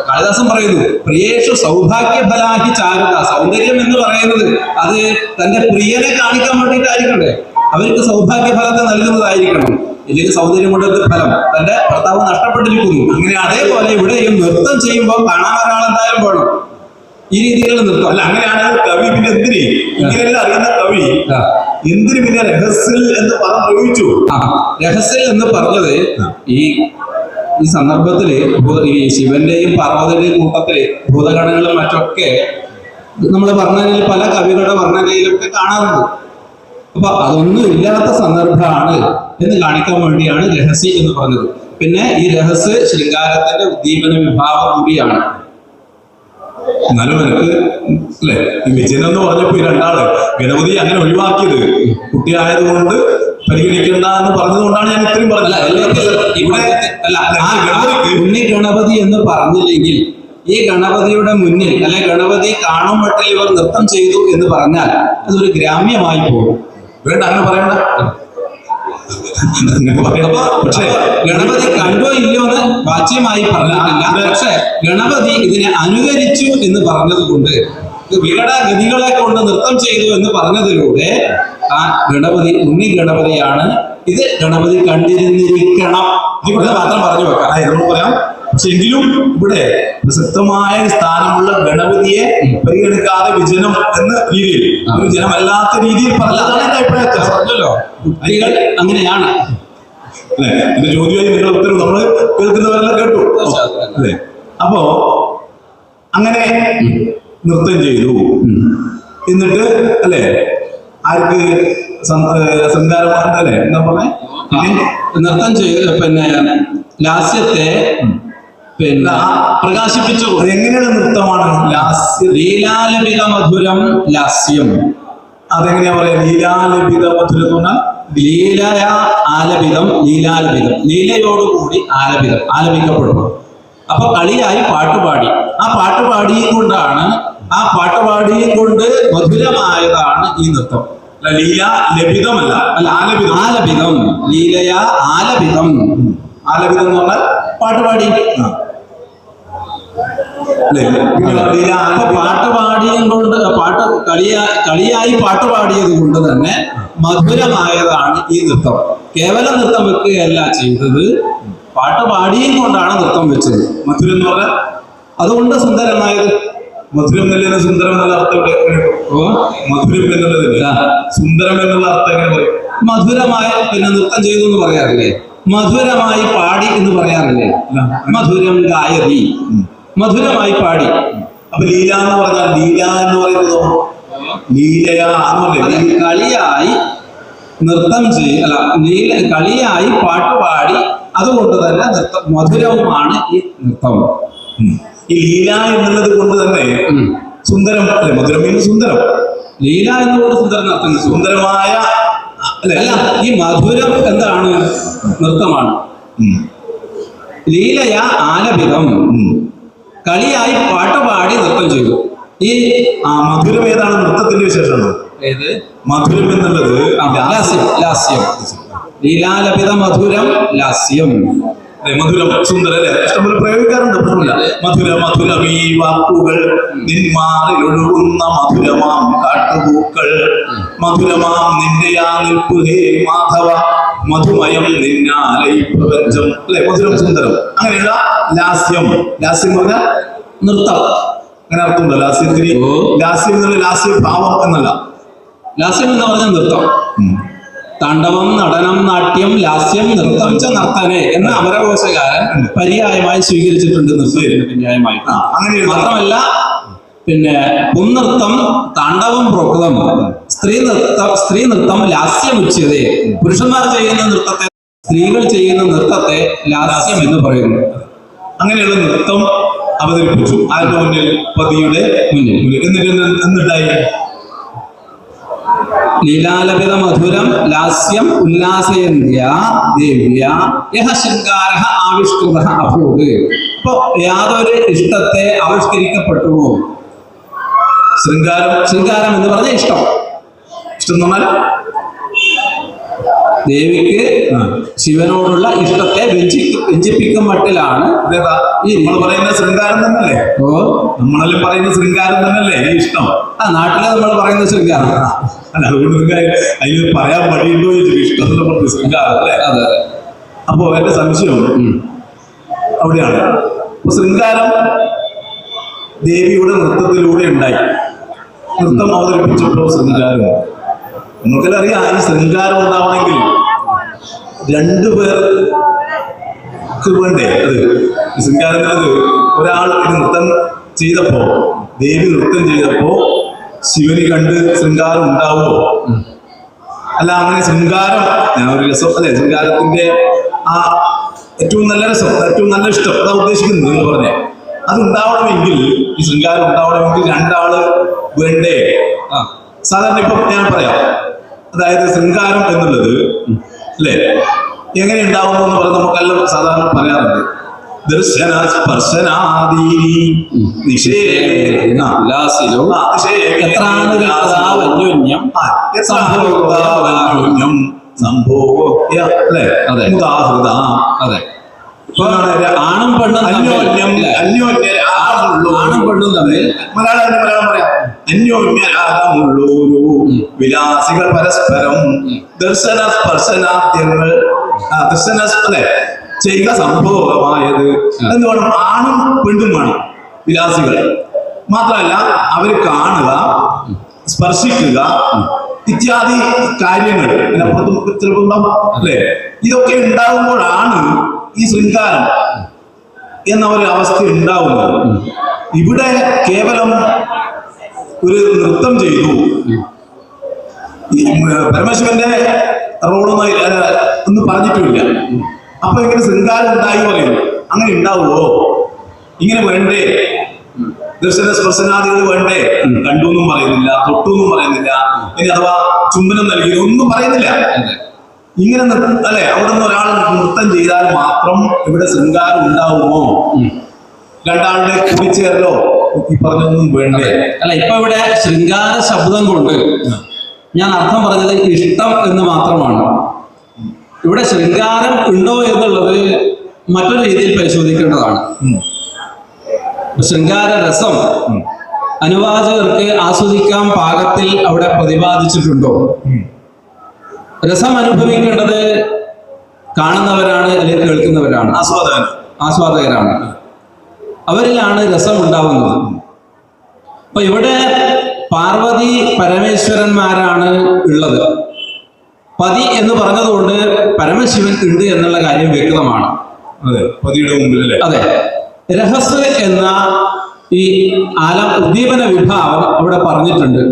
കാളിദാസൻ പറയുന്നു, പ്രിയേഷു സൗഭാഗ്യഫലാഹി ചാരുത. സൗന്ദര്യം എന്ന് പറയുന്നത് അത് തന്റെ പ്രിയനെ കാണിക്കാൻ വേണ്ടിയിട്ടായിരിക്കണ്ടേ? അവർക്ക് സൗഭാഗ്യഫലത്തെ നൽകുന്നതായിരിക്കണം. ഇല്ലെങ്കിൽ സൗന്ദര്യം കൊണ്ട് ഫലം തന്റെ ഭർത്താവ് നഷ്ടപ്പെട്ടിരിക്കുന്നു. അങ്ങനെ അതേപോലെ ഇവിടെയും നൃത്തം ചെയ്യുമ്പോൾ കാണാൻ ഒരാൾ എന്തായാലും വേണം. ഈ രീതിയിലുള്ള നൃത്തം അല്ല. അങ്ങനെയാണ് കവി പിന്നെ എന്തിന് ഇങ്ങനെയെല്ലാം അറിയുന്ന കവി എന്തിന് പിന്നെ രഹസ്യൽ എന്ന് പ്രയോഗിച്ചു? രഹസ്യൽ എന്ന് പറഞ്ഞത് ഈ സന്ദർഭത്തില് ഈ ശിവന്റെയും പാർവതിയുടെയും കൂട്ടത്തില് ഭൂതഗണങ്ങളും മറ്റൊക്കെ നമ്മൾ വർണ്ണനയിൽ, പല കവികളുടെ വർണ്ണനയിലൊക്കെ കാണാറുണ്ട്. അപ്പൊ അതൊന്നും ഇല്ലാത്ത സന്ദർഭമാണ് എന്ന് കാണിക്കാൻ വേണ്ടിയാണ് രഹസ്യ എന്ന് പറഞ്ഞത്. പിന്നെ ഈ രഹസ്യ ശൃംഗാരത്തിന്റെ ഉദ്ദീപന വിഭാഗം കൂടിയാണ്. എന്നാലും എനിക്ക് അല്ലെ ഈ വിജയൻ എന്ന് പറഞ്ഞപ്പോ ഈ രണ്ടാള് ഗണപതി അങ്ങനെ ഒഴിവാക്കിയത് കുട്ടിയായതുകൊണ്ട് പരിഗണിക്കണ്ട എന്ന് പറഞ്ഞതുകൊണ്ടാണ് ഞാൻ ഇത്രയും പറഞ്ഞത്. ഇവിടെ ഉണ്ണി ഗണപതി എന്ന് പറഞ്ഞില്ലെങ്കിൽ ഈ ഗണപതിയുടെ മുന്നിൽ അല്ലെ ഗണപതി കാണും മട്ടിൽ ഇവർ നൃത്തം ചെയ്തു എന്ന് പറഞ്ഞാൽ അതൊരു ഗ്രാമ്യമായി പോകും. വേണ്ട, അങ്ങനെ പറയണ്ട. പക്ഷെ ഗണപതി കണ്ടോ ഇല്ലയോ എന്ന് വാച്യമായി പറഞ്ഞിട്ടില്ല. പക്ഷെ ഗണപതി ഇതിനെ അനുകരിച്ചു എന്ന് പറഞ്ഞതുകൊണ്ട് വികടഗതികളെ കൊണ്ട് നൃത്തം ചെയ്തു എന്ന് പറഞ്ഞതിലൂടെ ആ ഗണപതി ഉണ്ണി ഗണപതിയാണ്. ഇത് ഗണപതി കണ്ടിരുന്നിരിക്കണം ഇവിടെ മാത്രം പറഞ്ഞു വെക്കാം. നമ്മൾ പറയാം. പക്ഷെ എങ്കിലും ഇവിടെ പ്രസക്തമായ സ്ഥാനമുള്ള ഗണപതിയെ പരിഗണിക്കാതെ വിജനം എന്ന രീതിയിൽ വിജനമല്ലാത്ത രീതിയിൽ പറഞ്ഞതാണ് എന്റെ അഭിപ്രായത്തിൽ. പറഞ്ഞല്ലോ കുട്ടികൾ അങ്ങനെയാണ് അല്ലെ. എന്റെ ചോദ്യമായി നിങ്ങളുടെ ഉത്തരവ് നമ്മൾ കേൾക്കുന്നവരെല്ലാം കേട്ടു അല്ലെ. അപ്പോ അങ്ങനെ നൃത്തം ചെയ്തു എന്നിട്ട് അല്ലെ ആർക്ക് സഞ്ചാരം അല്ലെ എന്താ പറഞ്ഞേ നൃത്തം ചെയ്ത് പിന്നെ ലാസ്യത്തെ പിന്നെ പ്രകാശിപ്പിച്ചു. എങ്ങനെയുള്ള നൃത്തമാണ് ലാസ്യ? ലീലാലപിത മധുരം ലാസ്യം. അതെങ്ങനെയാ പറയാ? ലീലാലപിത മധുരം എന്ന് പറഞ്ഞാൽ ലീല ആലപിതം ലീലാലപിതം ലീലയോടുകൂടി ആലപിക്കപ്പെടും. അപ്പൊ കളിയായി പാട്ടുപാടി ആ പാട്ടുപാടിയും കൊണ്ടാണ് ആ പാട്ടുപാടിയും കൊണ്ട് മധുരമായതാണ് ഈ നൃത്തം. ലീല ലപിതമല്ല, അല്ല ആലപിതം. ആലപിതം ലീലയ ആലപിതം. ആലപിതം എന്ന് പറഞ്ഞാൽ പാട്ടുപാടി. പാട്ടുപാടിയും കൊണ്ട് കളിയായി പാട്ടുപാടിയത് കൊണ്ട് തന്നെ മധുരമായതാണ് ഈ നൃത്തം. കേവലം നൃത്തം വെക്കുകയല്ല ചെയ്തത്, പാട്ടുപാടിയും കൊണ്ടാണ് നൃത്തം വെച്ചത്. മധുരം എന്ന് പറഞ്ഞാൽ അതുകൊണ്ട് സുന്ദരമായത്. മധുരം എന്നല്ല സുന്ദരം എന്നുള്ള അർത്ഥം മധുരം എന്നുള്ളതില്ല സുന്ദരം എന്നുള്ള അർത്ഥം എങ്ങനെ പറയും? മധുരമായ പിന്നെ നൃത്തം ചെയ്തു എന്ന് പറയാറില്ലേ? മധുരമായി പാടി എന്ന് പറയാറില്ലേ? മധുരം ഗായതി, മധുരമായി പാടി. അപ്പൊ ലീല എന്ന് പറഞ്ഞാൽ ലീല എന്ന് പറയുന്നതോ ലീലയ എന്ന് പറഞ്ഞാൽ കളിയായി നൃത്തം അല്ല കളിയായി പാട്ടുപാടി. അതുകൊണ്ട് തന്നെ നൃത്തം മധുരവുമാണ് ഈ നൃത്തം. ഈ ലീല എന്നുള്ളത് കൊണ്ട് തന്നെ സുന്ദരം അല്ലെ? മധുരം മീൻ സുന്ദരം. ലീല എന്നുകൊണ്ട് സുന്ദരം നൃത്തം സുന്ദരമായ അല്ല. ഈ മധുരം എന്താണ്? നൃത്തമാണ്. ലീലയ ആലപിതം കളിയായി പാട്ടുപാടി നൃത്തം ചെയ്തു. ഈ മധുരം ഏതാണ്? നൃത്തത്തിന്റെ വിശേഷമാണ് ഏത്? മധുരം എന്നുള്ളത് ലാസ്യം. ലാസ്യം ലീലാലപിത മധുരം ലാസ്യം. മധുരം സുന്ദര ഇഷ്ടംപോലെ പ്രയോഗിക്കാറുണ്ട്. മധുര മധുരം ഈ വാക്കുകൾ നിന്മാറിലൊഴുകുന്ന മധുരമാം കാട്ടുപൂക്കൾ മധുരമാം നിന്റെ ആ നിൽപ്പ് ഹേ മാധവ മധുമയം നിന്നാലൈ പ്രപഞ്ചം അല്ലെ? മധുരം സുന്ദരം. അങ്ങനെയുള്ള ലാസ്യം. ലാസ്യം പറഞ്ഞാൽ നൃത്തം. അങ്ങനെ അർത്ഥമുണ്ടോ ലാസ്യത്തിന്? ലാസ്യം എന്നുള്ള ലാസ്യ ഭാവം എന്നല്ല. ലാസ്യം എന്ന് പറഞ്ഞാൽ നൃത്തം. താണ്ഡവം നടനം നാട്യം ലാസ്യം നൃത്തം ച നർത്തനെ എന്ന അമരകോശകാരൻ പര്യായമായി സ്വീകരിച്ചിട്ടുണ്ട്. നൃത്തത്തിന് പര്യായമായി. മാത്രമല്ല പിന്നെ പുന്നൃത്തം താണ്ഡവം പ്രോക്തം സ്ത്രീ നൃത്തം ലാസ്യമുച്യത. പുരുഷന്മാർ ചെയ്യുന്ന നൃത്തത്തെ സ്ത്രീകൾ ചെയ്യുന്ന നൃത്തത്തെ ലാസ്യം എന്ന് പറയുന്നു. അങ്ങനെയുള്ള നൃത്തം അവതരിപ്പിച്ചു ആരുടെ മുന്നിൽ? പതിയുടെ മുന്നിൽ. എന്നിട്ടായി ലീലാലപിത മധുരം ലാസ്യം ഉല്ലാസയന്ത്യ ദേവ്യ യഹ ശൃംഗാരഃ ആവിഷ്കൃതഃ അഭൂത്. അപ്പൊ യാതൊരു ഇഷ്ടത്തെ ആവിഷ്കരിക്കപ്പെട്ടുവോ? ശൃംഗാരം എന്ന് പറഞ്ഞ ഇഷ്ടം. ഇഷ്ടം എന്ന് പറഞ്ഞാൽ ദേവിക്ക് ശിവനോടുള്ള ഇഷ്ടത്തെ വ്യഞ്ചിപ്പിക്കും മട്ടിലാണ് ഈ നമ്മൾ പറയുന്ന ശൃംഗാരം തന്നെയല്ലേ? നമ്മളെല്ലാം പറയുന്ന ശൃംഗാരം തന്നെയല്ലേ ഈ ഇഷ്ടം? നാട്ടിലെ നമ്മൾ പറയുന്ന ശൃംഗാരം. അല്ല, അതുകൊണ്ട് നിങ്ങൾ അതിൽ പറയാൻ മടിയുണ്ടോ ചോദിച്ചു. ഇഷ്ടം എന്ന് പറഞ്ഞ ശൃംഗാരം അല്ലേ? അപ്പോ എന്റെ സംശയം അവിടെയാണ്. അപ്പൊ ശൃംഗാരം ദേവിയുടെ നൃത്തത്തിലൂടെ ഉണ്ടായി. നൃത്തം അവതരിപ്പിച്ചപ്പോൾ ശൃംഗാരം. നിങ്ങൾക്കെല്ലാം അറിയാം, ഈ ശൃംഗാരം ഉണ്ടാവണമെങ്കിൽ രണ്ടുപേർക്ക് വേണ്ടേ? അത് ശൃംഗാരത്തിനത് ഒരാൾ നൃത്തം ചെയ്തപ്പോ ദേവി നൃത്തം ചെയ്തപ്പോ ശിവന് കണ്ട് ശൃംഗാരം ഉണ്ടാവുമോ? അല്ല അങ്ങനെ ശൃംഗാരം ഒരു രസം അല്ലെ, ശൃംഗാരത്തിന്റെ ആ ഏറ്റവും നല്ല രസം, ഏറ്റവും നല്ല ഇഷ്ടം, അതാ ഉദ്ദേശിക്കുന്നത് നിങ്ങൾ പറഞ്ഞേ. അത് ഉണ്ടാവണമെങ്കിൽ, ഈ ശൃംഗാരം ഉണ്ടാവണമെങ്കിൽ രണ്ടാള് വേണ്ടേ? സാധാരണ ഇപ്പൊ ഞാൻ പറയാം, അതായത് ശൃംഗാരം എന്നുള്ളത് അല്ലേ എങ്ങനെ ഉണ്ടാവുന്നു എന്ന് പറഞ്ഞ് നമുക്കെല്ലാം സാധാരണ പറയാറുണ്ട്. ദർശന സ്പർശനാദീനി ആണും പെണ്ണും ആണും പെണ്ണും തമ്മിൽ മലയാളം പറയാം, അന്യോന്യരാഗമുള്ളൊരു വിലാസികൾ പരസ്പരം ദർശന സ്പർശനാദ്യങ്ങൾ അല്ലെ ചെയ്യുക സംഭവമായത് എന്ന് വേണം. ആണും പെണ്ണും വേണം വിലാസികൾ. മാത്രമല്ല അവര് കാണുക, സ്പർശിക്കുക ഇത്യാദി കാര്യങ്ങൾ അല്ലെ, ഇതൊക്കെ ഉണ്ടാകുമ്പോഴാണ് ഈ ശൃംഗാരം എന്ന ഒരു അവസ്ഥ ഉണ്ടാവുന്നത്. ഇവിടെ കേവലം ഒരു നൃത്തം ചെയ്തു, പരമശിവന്റെ റോളൊന്നും പറഞ്ഞിട്ടുമില്ല. അപ്പൊ ഇങ്ങനെ ശൃംഗാരം ഉണ്ടായി പറയുന്നു. അങ്ങനെ ഉണ്ടാവുമോ? ഇങ്ങനെ വേണ്ടേ? ദർശന സ്പർശനാദികൾ വേണ്ടേ? കണ്ടു എന്നും പറയുന്നില്ല, തൊട്ടു എന്നും പറയുന്നില്ല, ഇനി അഥവാ ചുംബനം നൽകി ഒന്നും പറയുന്നില്ല. ഇങ്ങനെ അല്ലെ, അവിടെ നിന്ന് ഒരാൾ നൃത്തം ചെയ്താൽ മാത്രം ഇവിടെ ശൃംഗാരം ഉണ്ടാവുമോ? രണ്ടാളുടെ കൂടിച്ചേരലോ ഈ പറഞ്ഞൊന്നും വേണ്ടേ? അല്ല, ഇപ്പൊ ഇവിടെ ശൃംഗാര ശബ്ദം കൊണ്ട് ഞാൻ അർത്ഥം പറഞ്ഞത് ഇഷ്ടം എന്ന് മാത്രമാണ്. ഇവിടെ ശൃംഗാരം ഉണ്ടോ എന്നുള്ളത് മറ്റൊരു രീതിയിൽ പരിശോധിക്കേണ്ടതാണ്. ശൃംഗാര രസം അനുവാചകർക്ക് ആസ്വദിക്കാൻ പാകത്തിൽ അവിടെ പ്രതിപാദിച്ചിട്ടുണ്ടോ? രസം അനുഭവിക്കേണ്ടത് കാണുന്നവരാണ് അല്ലെങ്കിൽ കേൾക്കുന്നവരാണ്, ആസ്വാദകരാണ്. അവരിലാണ് രസം ഉണ്ടാവുന്നത്. അപ്പൊ ഇവിടെ പാർവതി പരമേശ്വരന്മാരാണ് ഉള്ളത്. പതി എന്ന് പറഞ്ഞതുകൊണ്ട് പരമശിവൻ ഉണ്ട് എന്നുള്ള കാര്യം വ്യക്തമാണ്. അതെ, പതിയുടെ മുമ്പിൽ. അതെ, രഹസ് എന്ന ഈ ഉദ്ദീപന വിഭാവം അവിടെ പറഞ്ഞിട്ടുണ്ട്.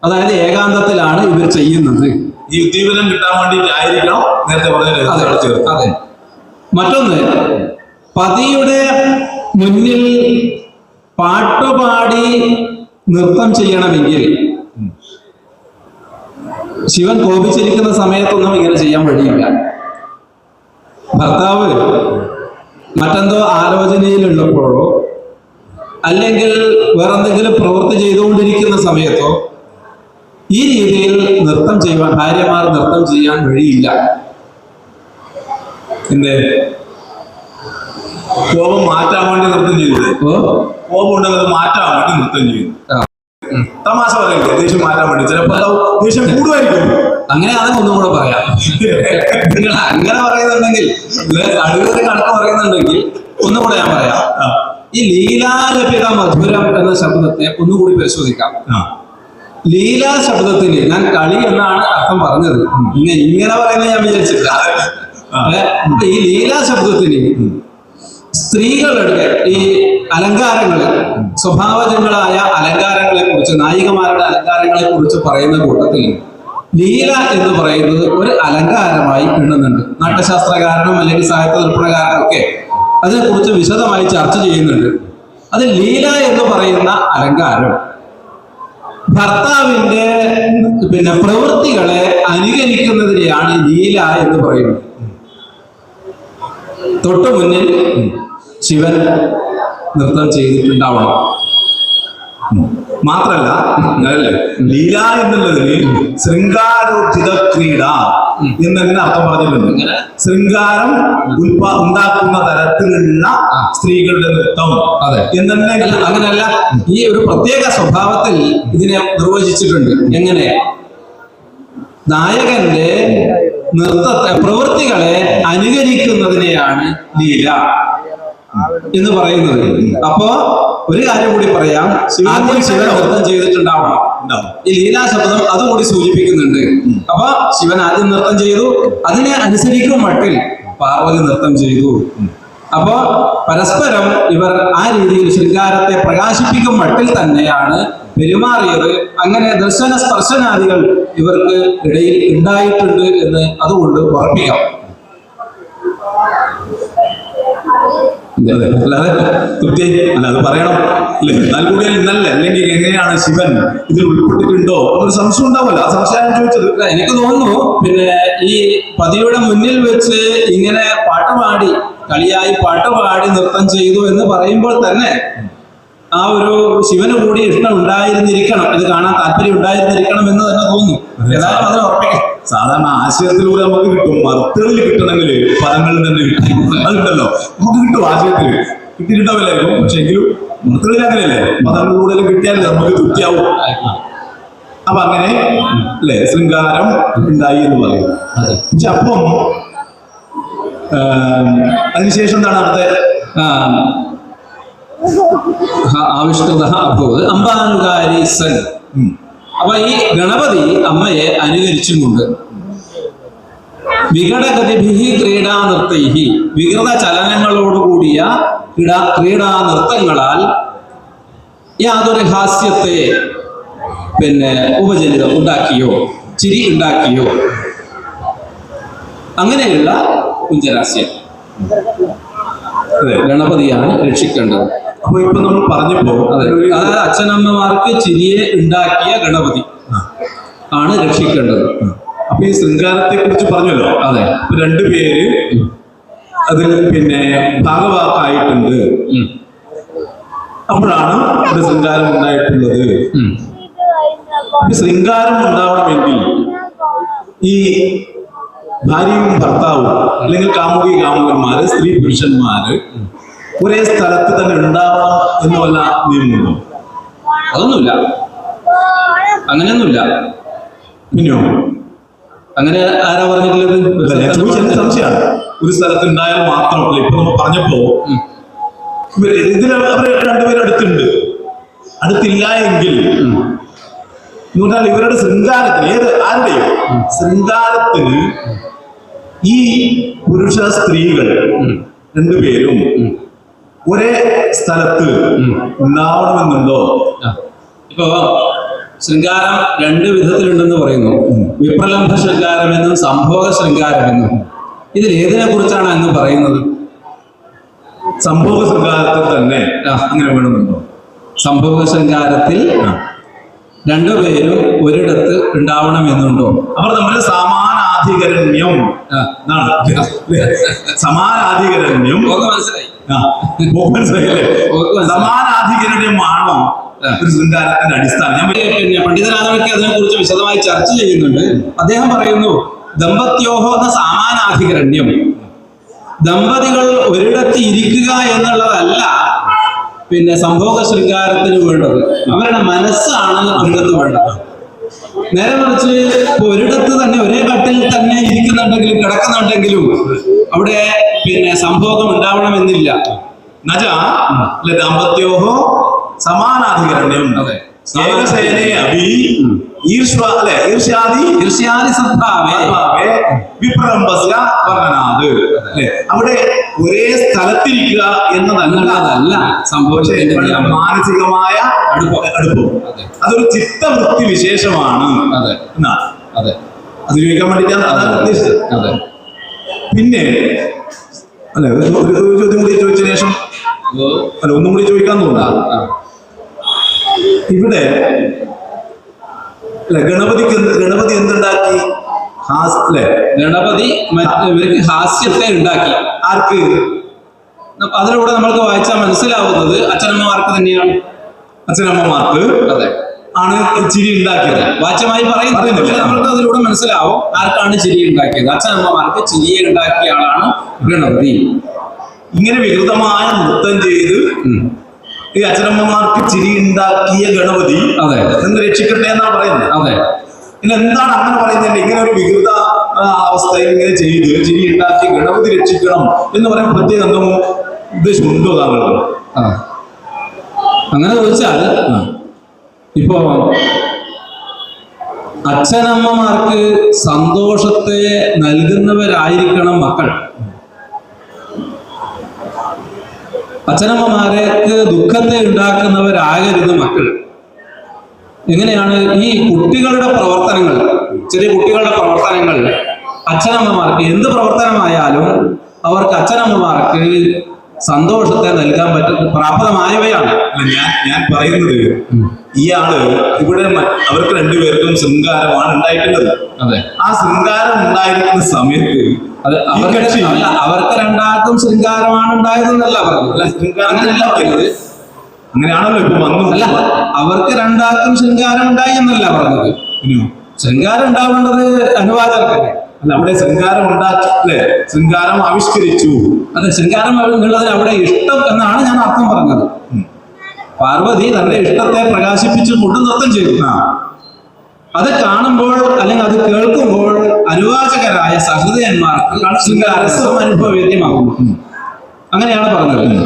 അതായത് ഏകാന്തത്തിലാണ് ഇവർ ചെയ്യുന്നത്. ഈ ഉദ്ദീപനം കിട്ടാൻ വേണ്ടിയിട്ടായിരിക്കണം നേരത്തെ പറഞ്ഞത്. അതെ. മറ്റൊന്ന്, പതിയുടെ മുന്നിൽ പാട്ടുപാടി നൃത്തം ചെയ്യണമെങ്കിൽ ശിവൻ കോപിച്ചിരിക്കുന്ന സമയത്തൊന്നും ഇങ്ങനെ ചെയ്യാൻ വഴിയില്ല. ഭർത്താവ് മറ്റെന്തോ ആലോചനയിലുള്ളപ്പോഴോ അല്ലെങ്കിൽ വേറെന്തെങ്കിലും പ്രവൃത്തി ചെയ്തുകൊണ്ടിരിക്കുന്ന സമയത്തോ ഈ രീതിയിൽ നൃത്തം ചെയ്യുവാൻ ഭാര്യമാർ നൃത്തം ചെയ്യാൻ വഴിയില്ല. എന്തേ? കോപം മാറ്റാൻ വേണ്ടി നൃത്തം ചെയ്തത്. കോപം ഉണ്ടെങ്കിൽ മാറ്റാൻ വേണ്ടി നൃത്തം ചെയ്യുന്നു. തമാശ പറയില്ലേ, ദേഷ്യം മാറ്റാൻ വേണ്ടി. ചിലപ്പോ ദേഷ്യം കൂടുമായിരിക്കും. അങ്ങനെയാണെങ്കിൽ ഒന്നും കൂടെ പറയാം. നിങ്ങൾ അങ്ങനെ പറയുന്നുണ്ടെങ്കിൽ, കഴിവൊരു കണക്ക് പറയുന്നുണ്ടെങ്കിൽ ഒന്നും കൂടെ ഞാൻ പറയാം. ഈ ലീലാലപിത മധുരം എന്ന ശബ്ദത്തെ ഒന്നുകൂടി പരിശോധിക്കാം. ലീലാ ശബ്ദത്തിന് ഞാൻ കളി എന്നാണ് അർത്ഥം പറഞ്ഞത്. ഇങ്ങനെ പറയുന്നത് ഞാൻ വിചാരിച്ചില്ല. ഈ ലീലാ ശബ്ദത്തിന് സ്ത്രീകളുടെ ഈ അലങ്കാരങ്ങളെ, സ്വഭാവജങ്ങളായ അലങ്കാരങ്ങളെ കുറിച്ച്, നായികമാരുടെ അലങ്കാരങ്ങളെ കുറിച്ച് പറയുന്ന കൂട്ടത്തിൽ ലീല എന്ന് പറയുന്നത് ഒരു അലങ്കാരമായി എണ്ണുന്നുണ്ട്. നാട്യശാസ്ത്രകാരനും അല്ലെങ്കിൽ സാഹിത്യ ദർപ്പണകാരനൊക്കെ അതിനെക്കുറിച്ച് വിശദമായി ചർച്ച ചെയ്യുന്നുണ്ട്. അത് ലീല എന്ന് പറയുന്ന അലങ്കാരം ഭർത്താവിന്റെ പ്രവൃത്തികളെ അനുകരിക്കുന്നതിനെയാണ് ലീല എന്ന് പറയുന്നത്. തൊട്ടു മുന്നിൽ ശിവൻ നൃത്തം ചെയ്തിട്ടുണ്ടാവണം. മാത്രല്ല ലീല എന്നുള്ളതിന് ശൃംഗാരോദ്ധിത ക്രീഡ എന്നതിന് അർത്ഥം പറഞ്ഞിട്ടുണ്ട്. ശൃംഗാരം ഉണ്ടാക്കുന്ന തരത്തിലുള്ള സ്ത്രീകളുടെ നൃത്തം. എന്നെ അങ്ങനെയല്ല, ഈ ഒരു പ്രത്യേക സ്വഭാവത്തിൽ ഇതിനെ നിർവചിച്ചിട്ടുണ്ട്. എങ്ങനെ? നായകന്റെ നൃത്തത്തെ, പ്രവൃത്തികളെ അനുകരിക്കുന്നതിനെയാണ് ലീല എന്ന് പറയുന്നത്. അപ്പോ ഒരു കാര്യം കൂടി പറയാം, ആദ്യം ശിവൻ നൃത്തം ചെയ്തിട്ടുണ്ടാവണം. ഈ ലീലാ ശബ്ദം അതുകൂടി സൂചിപ്പിക്കുന്നുണ്ട്. അപ്പൊ ശിവൻ ആദ്യം നൃത്തം ചെയ്തു, അതിനെ അനുസരിക്കും മട്ടിൽ പാർവതി നൃത്തം ചെയ്തു. അപ്പോ പരസ്പരം ഇവർ ആ രീതിയിൽ ശൃംഗാരത്തെ പ്രകാശിപ്പിക്കും മട്ടിൽ തന്നെയാണ് പെരുമാറിയത്, അങ്ങനെ ദർശന സ്പർശനാദികൾ ഇവർക്ക് ഇടയിൽ ഉണ്ടായിട്ടുണ്ട് എന്ന് അതുകൊണ്ട് ഉറപ്പിക്കാം. അല്ലാതെ തൃപ്തിയായി അല്ല അത് പറയണം അല്ലേ? എന്നാൽ കൂടി ഇന്നല്ലേ, അല്ലെങ്കിൽ എങ്ങനെയാണ് ശിവൻ ഇതിൽ ഉൾപ്പെട്ടിട്ടുണ്ടോ എന്നൊരു സംശയം ഉണ്ടാവല്ലോ. ആ സംശയം ചോദിച്ചത്. എനിക്ക് തോന്നുന്നു പിന്നെ ഈ പതിയുടെ മുന്നിൽ വെച്ച് ഇങ്ങനെ പാട്ടുപാടി കളിയായി പാട്ടുപാടി നൃത്തം ചെയ്തു എന്ന് പറയുമ്പോൾ തന്നെ ആ ഒരു ശിവന് കൂടി ഇഷ്ടം ഉണ്ടായിരുന്നിരിക്കണം, ഇത് കാണാൻ താല്പര്യം ഉണ്ടായിരുന്നിരിക്കണം എന്ന് തന്നെ തോന്നുന്നു. ഏതായാലും അതിനെ ഉറപ്പിക്കാം. സാധാരണ ആശയത്തിലൂടെ നമുക്ക് കിട്ടും, അർത്ഥങ്ങളിൽ കിട്ടണമെങ്കിൽ പദങ്ങളിൽ തന്നെ കിട്ടും. അതുണ്ടല്ലോ നമുക്ക് കിട്ടും, ആശയത്തിൽ കിട്ടിയിട്ടുണ്ടാവില്ലായിരിക്കും. പക്ഷെ എങ്കിലും അർത്ഥങ്ങളിൽ അങ്ങനെയല്ലേ, പദങ്ങളിലൂടെ കിട്ടിയാലേ നമുക്ക് തൃപ്തിയാവും. അപ്പൊ അങ്ങനെ അല്ലെ ശൃംഗാരം ഉണ്ടായി എന്ന് പറയും. പക്ഷെ അപ്പം അതിനുശേഷം എന്താണ് അടുത്ത ആവിഷ്കൃത അഭൂത് അംബാനുകാരി സൻ. അപ്പൊ ഈ ഗണപതി അമ്മയെ അനുകരിച്ചുകൊണ്ട് വികടഗതിഭിഹി ക്രീഡാനൃത്തൈഹി, വികൃത ചലനങ്ങളോടുകൂടിയ ക്രീഡാനൃത്തങ്ങളാൽ യാതൊരു ഹാസ്യത്തെ പിന്നെ ഉപജനിതം ഉണ്ടാക്കിയോ, ചിരി ഉണ്ടാക്കിയോ, അങ്ങനെയുള്ള കുഞ്ചരാസ്യം ഗണപതിയാണ് രക്ഷിക്കേണ്ടത്. അപ്പൊ ഇപ്പൊ നമ്മൾ പറഞ്ഞപ്പോ അതായത് അച്ഛനമ്മമാർക്ക് ചിരിയെ ഉണ്ടാക്കിയ ഗണപതി ആണ് രക്ഷിക്കേണ്ടത്. അപ്പൊ ഈ ശൃംഗാരത്തെ കുറിച്ച് പറഞ്ഞല്ലോ. അതെ, രണ്ടുപേര് അതിൽ പിന്നെ ഭാഗവാക്കായിട്ടുണ്ട്. അപ്പോഴാണ് ഇവിടെ ശൃംഗാരം ഉണ്ടായിട്ടുള്ളത്. ശൃംഗാരം ഉണ്ടാവണമെങ്കിൽ ഈ ഭാര്യയും ഭർത്താവും അല്ലെങ്കിൽ കാമുകി കാമുകന്മാര് സ്ത്രീ പുരുഷന്മാര് ഒരേ സ്ഥലത്ത് തന്നെ ഉണ്ടാവണം എന്ന് വല്ല നിയമമുണ്ടോ? അതൊന്നുമില്ല, അങ്ങനെയൊന്നുമില്ല. പിന്നെയോ അങ്ങനെ ആരാ പറഞ്ഞിട്ടുള്ളത്? സംശയമാണ്. ഒരു സ്ഥലത്ത് ഉണ്ടായാൽ മാത്രമല്ല. ഇപ്പൊ നമ്മൾ പറഞ്ഞപ്പോ ഇതിൽ അവർ രണ്ടുപേരും അടുത്തുണ്ട്. അടുത്തില്ല എങ്കിൽ എന്നാൽ ഇവരുടെ ശൃംഗാരത്തിന് ആരുടെയും ശൃംഗാരത്തിന് ഈ പുരുഷ സ്ത്രീകൾ രണ്ടുപേരും ഒരേ സ്ഥലത്ത് ഉണ്ടാവണമെന്നുണ്ടോ? ഇപ്പോ ശൃംഗാരം രണ്ട് വിധത്തിലുണ്ടെന്ന് പറയുന്നു. വിപ്രലംഭ ശൃംഗാരമെന്നും സംഭോഗ ശൃംഗാരമെന്നും. ഇതിൽ ഏതിനെ കുറിച്ചാണ് അങ്ങ് പറയുന്നത്? സംഭോഗ ശൃംഗാരത്തിൽ തന്നെ അങ്ങനെ വേണമെന്നുണ്ടോ? സംഭോഗ ശൃംഗാരത്തിൽ രണ്ടുപേരും ഒരിടത്ത് ഉണ്ടാവണമെന്നുണ്ടോ? അവർ തമ്മിൽ സമാനാധികരണ്യം സമാനാധികരണ്യം മനസ്സിലായി. മനസ്സിലായില്ലേ? സമാനാധികരണ്യമാണോ ഒരു ശൃംഗാരത്തിന്റെ അടിസ്ഥാനം? ഞാൻ പിന്നെ പണ്ഡിതനാഥനൊക്കെ അതിനെ കുറിച്ച് വിശദമായി ചർച്ച ചെയ്യുന്നുണ്ട്. അദ്ദേഹം പറയുന്നു, ദമ്പത്യോഹോ എന്ന സമാനാധികരണ്യം, ദമ്പതികൾ ഒരിടത്ത് ഇരിക്കുക എന്നുള്ളതല്ല പിന്നെ സംഭോഗ ശൃംഗാരത്തിന് വേണ്ടത്. അവരുടെ മനസ്സാണ് ഒരിടത്ത് വേണ്ടത്. നേരെ മറിച്ച് ഒരിടത്ത് തന്നെ ഒരേ കട്ടിൽ തന്നെ ഇരിക്കുന്നുണ്ടെങ്കിലും കിടക്കുന്നുണ്ടെങ്കിലും അവിടെ പിന്നെ സംഭോഗം ഉണ്ടാവണമെന്നില്ല. ദാമ്പത്യോഹോ സമാനാധികരണ്യം. അവിടെ ഒരേ സ്ഥലത്തിരിക്കുക എന്നതല്ല സംഭവിച്ച മാനസികമായ അടുപ്പം. അതൊരു ചിത്തവൃത്തി വിശേഷമാണ്. അത് ചോദിക്കാൻ വേണ്ടിയിട്ടാണ് അതാണ് ഉദ്ദേശിച്ചത്. പിന്നെ അല്ലെ ഒരു ചോദ്യം കൂടി ചോദിച്ച ശേഷം ഒന്നും കൂടി ചോദിക്കാൻ തോന്നുന്നു. ഇവിടെ ഗണപതി എന്തുണ്ടാക്കി? ഗണപതി ഇവർക്ക് ഹാസ്യത്തെ ഉണ്ടാക്കി. ആർക്ക്? അതിലൂടെ നമ്മൾക്ക് വായിച്ചാൽ മനസ്സിലാവുന്നത് അച്ഛനമ്മമാർക്ക് തന്നെയാണ്. അച്ഛനമ്മമാർക്ക് അതെ ആണ് ചിരി ഉണ്ടാക്കിയത്. വാച്യമായി പറയുന്നില്ല, പക്ഷെ നമ്മൾക്ക് അതിലൂടെ മനസ്സിലാവും ആർക്കാണ് ചിരി ഉണ്ടാക്കിയത്. അച്ഛനമ്മമാർക്ക് ചിരിയെ ഉണ്ടാക്കിയ ആളാണ് ഗണപതി. ഇങ്ങനെ വികൃതമായ നൃത്തം ചെയ്ത് ഈ അച്ഛനമ്മമാർക്ക് ചിരി ഉണ്ടാക്കിയ ഗണപതി അതെ എന്ന് രക്ഷിക്കട്ടെ എന്നാണ് പറയുന്നത്. അതെ, പിന്നെ എന്താണ് അങ്ങനെ പറയുന്നത്? ഇങ്ങനെ ഒരു വികൃത അവസ്ഥയിൽ ഇങ്ങനെ ചെയ്ത് ചിരി ഉണ്ടാക്കി ഗണപതി രക്ഷിക്കണം എന്ന് പറയാൻ പ്രത്യേക എന്തോ ഉദ്ദേശമുണ്ടോ താങ്കൾ? അങ്ങനെ ചോദിച്ചാൽ ഇപ്പോ അച്ഛനമ്മമാർക്ക് സന്തോഷത്തെ നൽകുന്നവരായിരിക്കണം മക്കൾ. അച്ഛനമ്മമാർക്ക് ദുഃഖത്തെ ഉണ്ടാക്കുന്നവരാകരുത് മക്കൾ. എങ്ങനെയാണ് ഈ കുട്ടികളുടെ പ്രവർത്തനങ്ങൾ, ചെറിയ കുട്ടികളുടെ പ്രവർത്തനങ്ങൾ അച്ഛനമ്മമാർക്ക് എന്ത് പ്രവർത്തനമായാലും അവർക്ക് അച്ഛനമ്മമാർക്ക് സന്തോഷത്തെ നൽകാൻ പ്രാപ്തമായവയാണ്. ഞാൻ പറയുന്നത് ഇയാള് ഇവിടെ അവർക്ക് രണ്ടുപേർക്കും ശൃംഗാരമാണ് ഉണ്ടായിട്ടുള്ളത്. അതെ, ആ ശൃംഗാരം ഉണ്ടായിരിക്കുന്ന സമയത്ത് അവർക്ക് രണ്ടാൾക്കും ശൃംഗാരമാണ് ഉണ്ടായതെന്നല്ല പറഞ്ഞത്. അങ്ങനെയാണല്ലോ ഇപ്പൊ വന്നു. അല്ല, അവർക്ക് രണ്ടാൾക്കും ശൃംഗാരം ഉണ്ടായി എന്നല്ല പറഞ്ഞത്. ശൃംഗാരം ഉണ്ടാവേണ്ടത് അനുവാചകർക്കല്ലേ. അല്ല, അവിടെ ശൃംഗാരം ഉണ്ടാക്കില്ലേ, ശൃംഗാരം ആവിഷ്കരിച്ചു. അതെ, ശൃംഗാരം എന്നുള്ളതിന് അവിടെ ഇഷ്ടം എന്നാണ് ഞാൻ അർത്ഥം പറഞ്ഞത്. പാർവതി തന്റെ ഇഷ്ടത്തെ പ്രകാശിപ്പിച്ചുകൊണ്ട് നൃത്തം ചെയ്തു. അത് കാണുമ്പോൾ അല്ലെങ്കിൽ അത് കേൾക്കുമ്പോൾ അനുവാചകരായ സഹൃദയന്മാർക്ക് ശൃംഗാരസം അനുഭവവേദ്യമാകുന്നു. അങ്ങനെയാണ് പറഞ്ഞത്.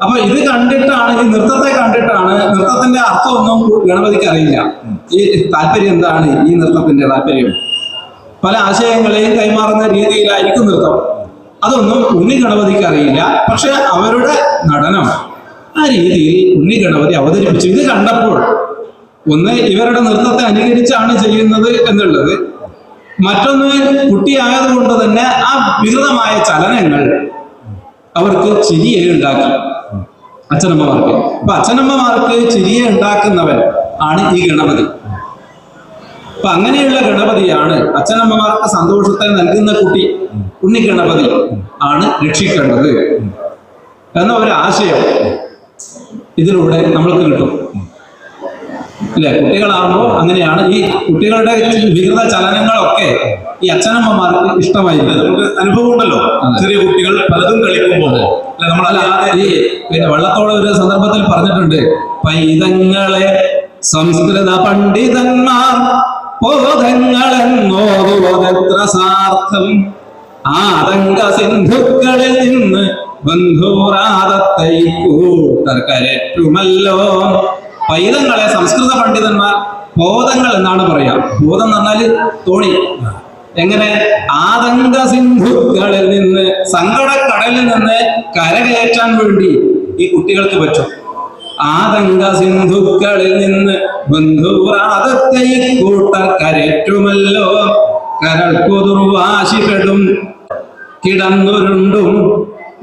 അപ്പൊ ഇത് കണ്ടിട്ടാണ്, ഈ നൃത്തത്തെ കണ്ടിട്ടാണ്, നൃത്തത്തിന്റെ അർത്ഥമൊന്നും ഗണപതിക്ക് അറിയില്ല. ഈ താല്പര്യം എന്താണ്, ഈ നൃത്തത്തിന്റെ താല്പര്യം പല ആശയങ്ങളെയും കൈമാറുന്ന രീതിയിലായിരിക്കും നൃത്തം. അതൊന്നും ഉണ്ണി ഗണപതിക്ക് അറിയില്ല. പക്ഷെ അവരുടെ നടനം ആ രീതിയിൽ ഉണ്ണി ഗണപതി അവതരിപ്പിച്ചു. ഇത് കണ്ടപ്പോൾ ഒന്ന്, ഇവരുടെ നൃത്തത്തെ അനുകരിച്ചാണ് ചെയ്യുന്നത് എന്നുള്ളത്, മറ്റൊന്ന് കുട്ടിയായതുകൊണ്ട് തന്നെ ആ വികൃതമായ ചലനങ്ങൾ അവർക്ക് ചിരിയെ ഉണ്ടാക്കി അച്ഛനമ്മമാർക്ക്. അപ്പൊ അച്ഛനമ്മമാർക്ക് ചിരിയെ ഉണ്ടാക്കുന്നവൻ ആണ് ഈ ഗണപതി. അപ്പൊ അങ്ങനെയുള്ള ഗണപതിയാണ് അച്ഛനമ്മമാർക്ക് സന്തോഷത്തെ നൽകുന്ന കുട്ടി ഉണ്ണി ഗണപതി ആണ് രക്ഷിക്കേണ്ടത് എന്ന ഒരു ആശയം ഇതിലൂടെ നമ്മൾക്ക് കിട്ടും. അല്ലെ, കുട്ടികളാകുമ്പോൾ അങ്ങനെയാണ്. ഈ കുട്ടികളുടെ വികൃത ചലനങ്ങളൊക്കെ ഈ അച്ഛനമ്മമാർക്ക് ഇഷ്ടമായിരിക്കും. നമുക്ക് അനുഭവം ഉണ്ടല്ലോ, ചെറിയ കുട്ടികൾ പലതും കളിക്കുമ്പോൾ ഈ പിന്നെ വള്ളത്തോളം ഒരു സന്ദർഭത്തിൽ പറഞ്ഞിട്ടുണ്ട്, പൈതങ്ങളെ സംസ്കൃത പണ്ഡിതന്മാർ ബോധങ്ങളെന്നോതുവതെത്ര സാർത്ഥം ആതങ്ക സിന്ധുക്കളിൽ നിന്ന് ബന്ധുറാദത്തെ കൂട്ടർക്കരറ്റുമല്ലോ. പൈതങ്ങളെ സംസ്കൃത പണ്ഡിതന്മാർ ബോധങ്ങൾ എന്നാണ് പറയാ. ബോധം എന്ന് പറഞ്ഞാല് തോണി. എങ്ങനെ? ആതങ്ക സിന്ധുക്കളിൽ നിന്ന്, സങ്കടക്കടലിൽ നിന്ന് കരകയറ്റാൻ വേണ്ടി ഈ കുട്ടികൾക്ക് പറ്റും. ആതങ്ക സിന്ധുക്കളിൽ നിന്ന് ബന്ധുറാദത്തെ കൂട്ടർക്കരറ്റുമല്ലോ. കരൾക്കുതുർവാശികളും കിടന്നുരുണ്ടും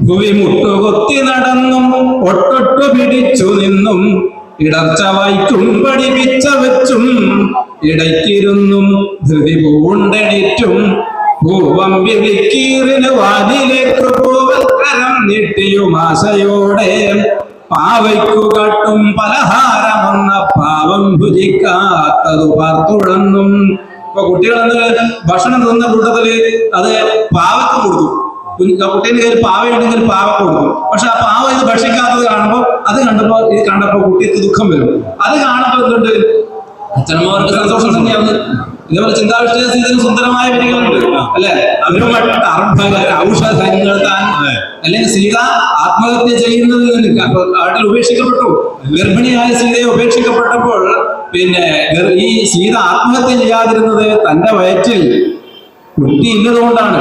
ഭുവി മുട്ടുകൊത്തി നടന്നും ഒട്ടൊട്ടു പിടിച്ചു നിന്നും ഇടർച്ച വായിക്കും പഠിപ്പിച്ച വെച്ചും ഇടയ്ക്കിരുന്നും ധൃതി പൂണ്ടെണിറ്റും പൂവം വിളിക്കീറിന് വാനിലേക്ക് പൂവൽക്കരം നീട്ടിയും ആശയോടെ പാവയ്ക്കു കാട്ടും പലഹാരമെന്ന പാവം ഭുജിക്കാത്തതു പാർത്തുഴന്നും. ഇപ്പൊ കുട്ടികളെന്ന് ഭക്ഷണം തിന്ന കൂട്ടത്തില് അത് പാവയ്ക്ക് കൊടുക്കും. കുട്ടീന്റെ കയ്യിൽ പാവയുണ്ടെങ്കിൽ പാവ കൊടുക്കും. പക്ഷെ ആ പാവ ഇത് ഭക്ഷിക്കാത്തത് കാണുമ്പോൾ ഇത് കണ്ടപ്പോ കുട്ടിക്ക് ദുഃഖം വരും. അത് കാണുമ്പോൾ എന്തുണ്ട്, അച്ഛനമ്മമാർക്ക് സന്തോഷം തന്നെയാണ്. ഇതേപോലെ ചിന്താവിഷ്ടത്തിന് സുന്ദരമായ വരികളുണ്ട് അല്ലെ. ഔഷധങ്ങൾ താൻ, അല്ലെങ്കിൽ സീത ആത്മഹത്യ ചെയ്യുന്നതിൽ നിന്ന് കാട്ടിൽ ഉപേക്ഷിക്കപ്പെട്ടു. ഗർഭിണിയായ സീതയെ ഉപേക്ഷിക്കപ്പെട്ടപ്പോൾ പിന്നെ ഈ സീത ആത്മഹത്യ ചെയ്യാതിരുന്നത് തന്റെ വയറ്റിൽ കുട്ടി ഇല്ലതുകൊണ്ടാണ്.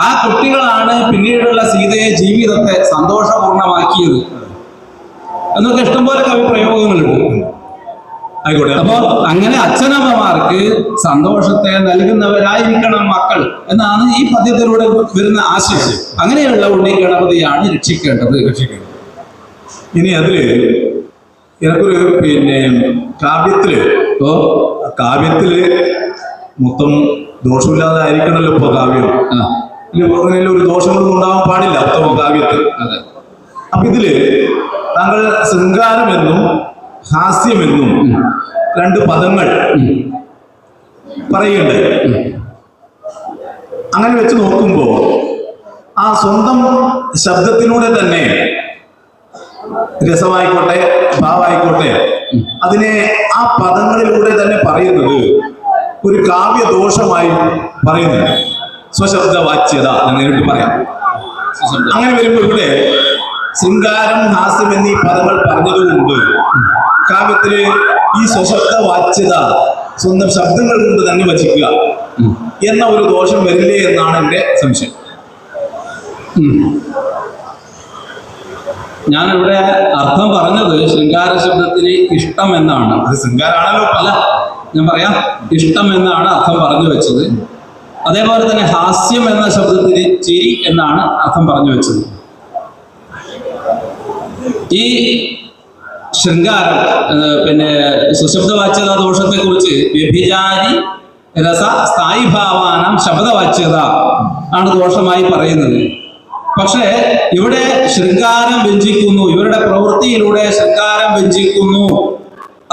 ആ കുട്ടികളാണ് പിന്നീടുള്ള സീതയെ ജീവിതത്തെ സന്തോഷപൂർണമാക്കിയത് എന്നൊക്കെ ഇഷ്ടംപോലെ കവി പ്രയോഗങ്ങളുണ്ട്. ആയിക്കോട്ടെ. അപ്പോ അങ്ങനെ അച്ഛനമ്മമാർക്ക് സന്തോഷത്തെ നൽകുന്നവരായിരിക്കണം മക്കൾ എന്നാണ് ഈ പദ്യത്തിലൂടെ വരുന്ന ആശയം. അങ്ങനെയുള്ള ഉണ്ണി ഗണപതിയാണ് രക്ഷിക്കേണ്ടത്. ഇനി അതില് എനിക്കൊരു പിന്നെ കാവ്യത്തില് മൊത്തം ദോഷമില്ലാതെ ആയിരിക്കണല്ലോ ഇപ്പൊ കാവ്യം. അങ്ങനെ ഒരു ദോഷങ്ങളൊന്നും ഉണ്ടാവാൻ പാടില്ല ഉത്തമ കാവ്യത്തിൽ. അപ്പൊ ഇതില് താങ്കൾ ശൃംഗാരമെന്നും ഹാസ്യമെന്നും രണ്ട് പദങ്ങൾ പറയുന്നുണ്ട്. അങ്ങനെ വെച്ച് നോക്കുമ്പോ ആ സ്വന്തം ശബ്ദത്തിലൂടെ തന്നെ രസമായിക്കോട്ടെ ഭാവമായിക്കോട്ടെ അതിനെ ആ പദങ്ങളിലൂടെ തന്നെ പറയുന്നത് ഒരു കാവ്യദോഷമായി പറയുന്നുണ്ട്. സ്വശബ്ദ വാച്യത എന്ന് നേരിട്ട് പറയാം. അങ്ങനെ വരുമ്പോൾ ഇവിടെ ശൃംഗാരം ഹാസ്യം എന്നീ പദങ്ങൾ പറഞ്ഞതുകൊണ്ട് കാവ്യത്തില് ഈ സ്വശബ്ദ വാച്യത സ്വന്തം ശബ്ദങ്ങൾ കൊണ്ട് തന്നെ വചിക്കുക എന്ന ഒരു ദോഷം വരില്ലേ എന്നാണ് എന്റെ സംശയം. ഞാനിവിടെ അർത്ഥം പറഞ്ഞത് ശൃംഗാര ശബ്ദത്തിന് ഇഷ്ടം എന്നാണ്. അത് ശൃംഗാരാണല്ലോ. അല്ല, ഞാൻ പറയാം, ഇഷ്ടം എന്നാണ് അർത്ഥം പറഞ്ഞു വെച്ചത്. അതേപോലെ തന്നെ ഹാസ്യം എന്ന ശബ്ദത്തിന് ചിരി എന്നാണ് അർത്ഥം പറഞ്ഞു വെച്ചത്. ഈ ശൃംഗാരം പിന്നെ സുശബ്ദവാച്യത ദോഷത്തെ കുറിച്ച് വ്യഭിചാരി രസ സ്ഥായിഭാവാനം ശബ്ദവാച്യത ആണ് ദോഷമായി പറയുന്നത്. പക്ഷേ ഇവിടെ ശൃംഗാരം വ്യഞ്ചിക്കുന്നു, ഇവരുടെ പ്രവൃത്തിയിലൂടെ ശൃംഗാരം വ്യഞ്ചിക്കുന്നു,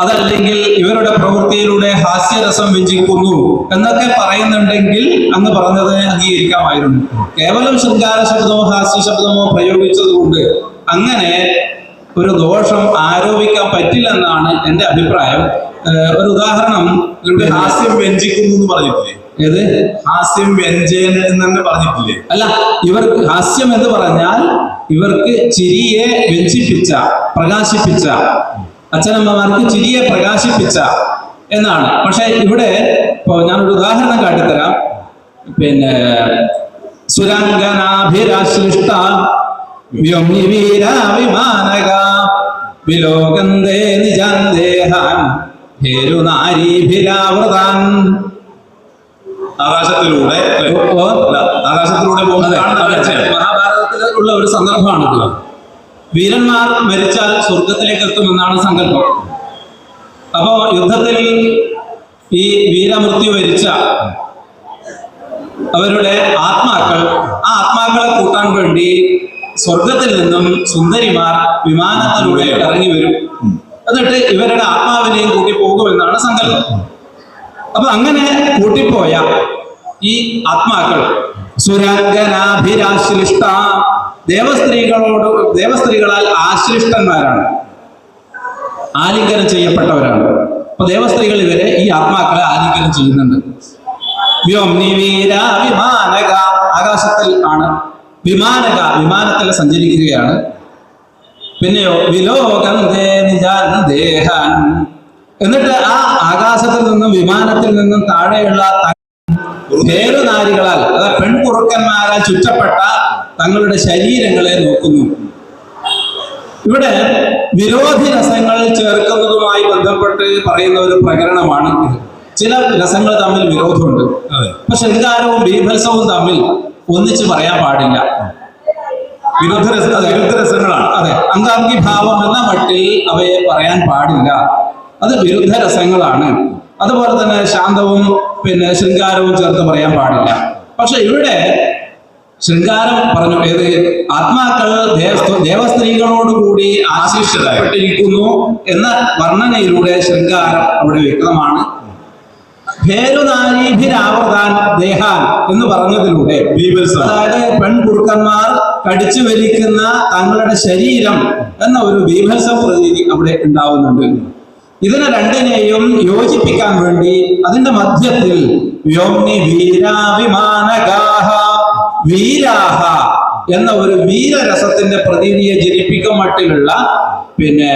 അതല്ലെങ്കിൽ ഇവരുടെ പ്രവൃത്തിയിലൂടെ ഹാസ്യരസം വ്യഞ്ചിക്കുന്നു എന്നൊക്കെ പറയുന്നുണ്ടെങ്കിൽ അങ്ങ് പറഞ്ഞത് അംഗീകരിക്കാമായിരുന്നു. കേവലം ശൃംഗാര ശബ്ദമോ ഹാസ്യ ശബ്ദമോ പ്രയോഗിച്ചതുകൊണ്ട് അങ്ങനെ ഒരു ദോഷം ആരോപിക്കാൻ പറ്റില്ലെന്നാണ് എൻ്റെ അഭിപ്രായം. ഒരു ഉദാഹരണം, ഹാസ്യം വ്യഞ്ചിക്കുന്നു എന്ന് പറഞ്ഞിട്ടില്ലേ? ഏത് ഹാസ്യം വ്യഞ്ജയൻ എന്ന് തന്നെ പറഞ്ഞിട്ടില്ലേ? അല്ല, ഇവർക്ക് ഹാസ്യം എന്ന് പറഞ്ഞാൽ ഇവർക്ക് ചിരിയെ വ്യഞ്ചിപ്പിച്ച, പ്രകാശിപ്പിച്ച, അച്ഛനമ്മമാർക്ക് ചിരിയെ പ്രകാശിപ്പിച്ച എന്നാണ്. പക്ഷെ ഇവിടെ ഇപ്പോ ഞാനൊരു ഉദാഹരണം കാട്ടിത്തരാം. പിന്നെ സുരംഗനാഭിരാശ്ലിഷ്ട വ്യോംനിവീര വിമാനക വിലോകന്തേ നിജാന്തേഹാൻ ഹേരുനാരീഭിരാവൃതാൻ. ആകാശത്തിലൂടെ ആകാശത്തിലൂടെ മഹാഭാരതത്തിലുള്ള ഒരു സന്ദർഭമാണിത്. വീരന്മാർ മരിച്ചാൽ സ്വർഗത്തിലേക്ക് എത്തുമെന്നാണ് സങ്കല്പം. അപ്പോ യുദ്ധത്തിൽ ഈ വീരമൃത്യു വരിച്ച അവരുടെ ആത്മാക്കൾ, ആ ആത്മാക്കളെ കൂട്ടാൻ വേണ്ടി സ്വർഗത്തിൽ നിന്നും സുന്ദരിമാർ വിമാനത്തിലൂടെ ഇറങ്ങി വരും. എന്നിട്ട് ഇവരുടെ ആത്മാവിനെയും കൂട്ടി പോകുമെന്നാണ് സങ്കല്പം. അപ്പൊ അങ്ങനെ കൂട്ടിപ്പോയ ഈ ആത്മാക്കൾ സുരംഗനാഭിരാശ്ലിഷ്ട, ദേവസ്ത്രീകളാൽ ആശ്ലിഷ്ടന്മാരാണ്, ആലിംഗനം ചെയ്യപ്പെട്ടവരാണ്. അപ്പൊ ദേവസ്ത്രീകൾ ഇവരെ, ഈ ആത്മാക്കളെ ആലിംഗനം ചെയ്യുന്നുണ്ട്. വ്യോംനിവീര വിമാനക, ആകാശത്തിൽ ആണ്. വിമാനക, വിമാനത്തിൽ സഞ്ചരിക്കുകയാണ്. പിന്നെയോ വിലോകന്തേ നിജാന്തേഹാൻ, എന്നിട്ട് ആ ആകാശത്തിൽ നിന്നും വിമാനത്തിൽ നിന്നും താഴെയുള്ള നാരികളാൽ, അതായത് പെൺകുറുക്കന്മാരാൽ ചുറ്റപ്പെട്ട തങ്ങളുടെ ശരീരങ്ങളെ നോക്കുന്നു. ഇവിടെ വിരോധി രസങ്ങൾ ചേർക്കുന്നതുമായി ബന്ധപ്പെട്ട് പറയുന്ന ഒരു പ്രകരണമാണ് ഇത്. ചില രസങ്ങൾ തമ്മിൽ വിരോധമുണ്ട്. ഇപ്പൊ ശൃംഗാരവും ബീഭത്സവും തമ്മിൽ ഒന്നിച്ച് പറയാൻ പാടില്ല. വിരുദ്ധ രസങ്ങളാണ്. അതെ, അംഗാംഗി ഭാവം എന്ന മട്ടിൽ അവയെ പറയാൻ പാടില്ല. അത് വിരുദ്ധ രസങ്ങളാണ്. അതുപോലെ തന്നെ ശാന്തവും പിന്നെ ശൃംഗാരവും ചേർത്ത് പറയാൻ പാടില്ല. പക്ഷെ ഇവിടെ ശൃംഗാരം പറഞ്ഞു, ഏത് ആത്മാക്കൾ ദേവസ്ത്രീകളോടുകൂടി ആശിഷ്ടപ്പെട്ടിരിക്കുന്നു എന്ന വർണ്ണനയിലൂടെ ശൃംഗാരം അവിടെ വ്യക്തമാണ്. ഭേരുനാരീഭിരാവൃതാൻ ദേഹാൻ എന്ന് പറഞ്ഞതിലൂടെ, അതായത് പെൺകുറുക്കന്മാർ കടിച്ചു വലിക്കുന്ന തങ്ങളുടെ ശരീരം എന്ന ഒരു ബീഭത്സ പ്രതീതി അവിടെ ഉണ്ടാവുന്നുണ്ട്. ഇതിനെ രണ്ടിനെയും യോജിപ്പിക്കാൻ വേണ്ടി അതിന്റെ മധ്യത്തിൽ വ്യോംനി വീരാവിമാനഗാഹ വീരാഹ എന്ന ഒരു വീരരസത്തിന്റെ പ്രതീതിയെ ജനിപ്പിക്കും മട്ടിലുള്ള പിന്നെ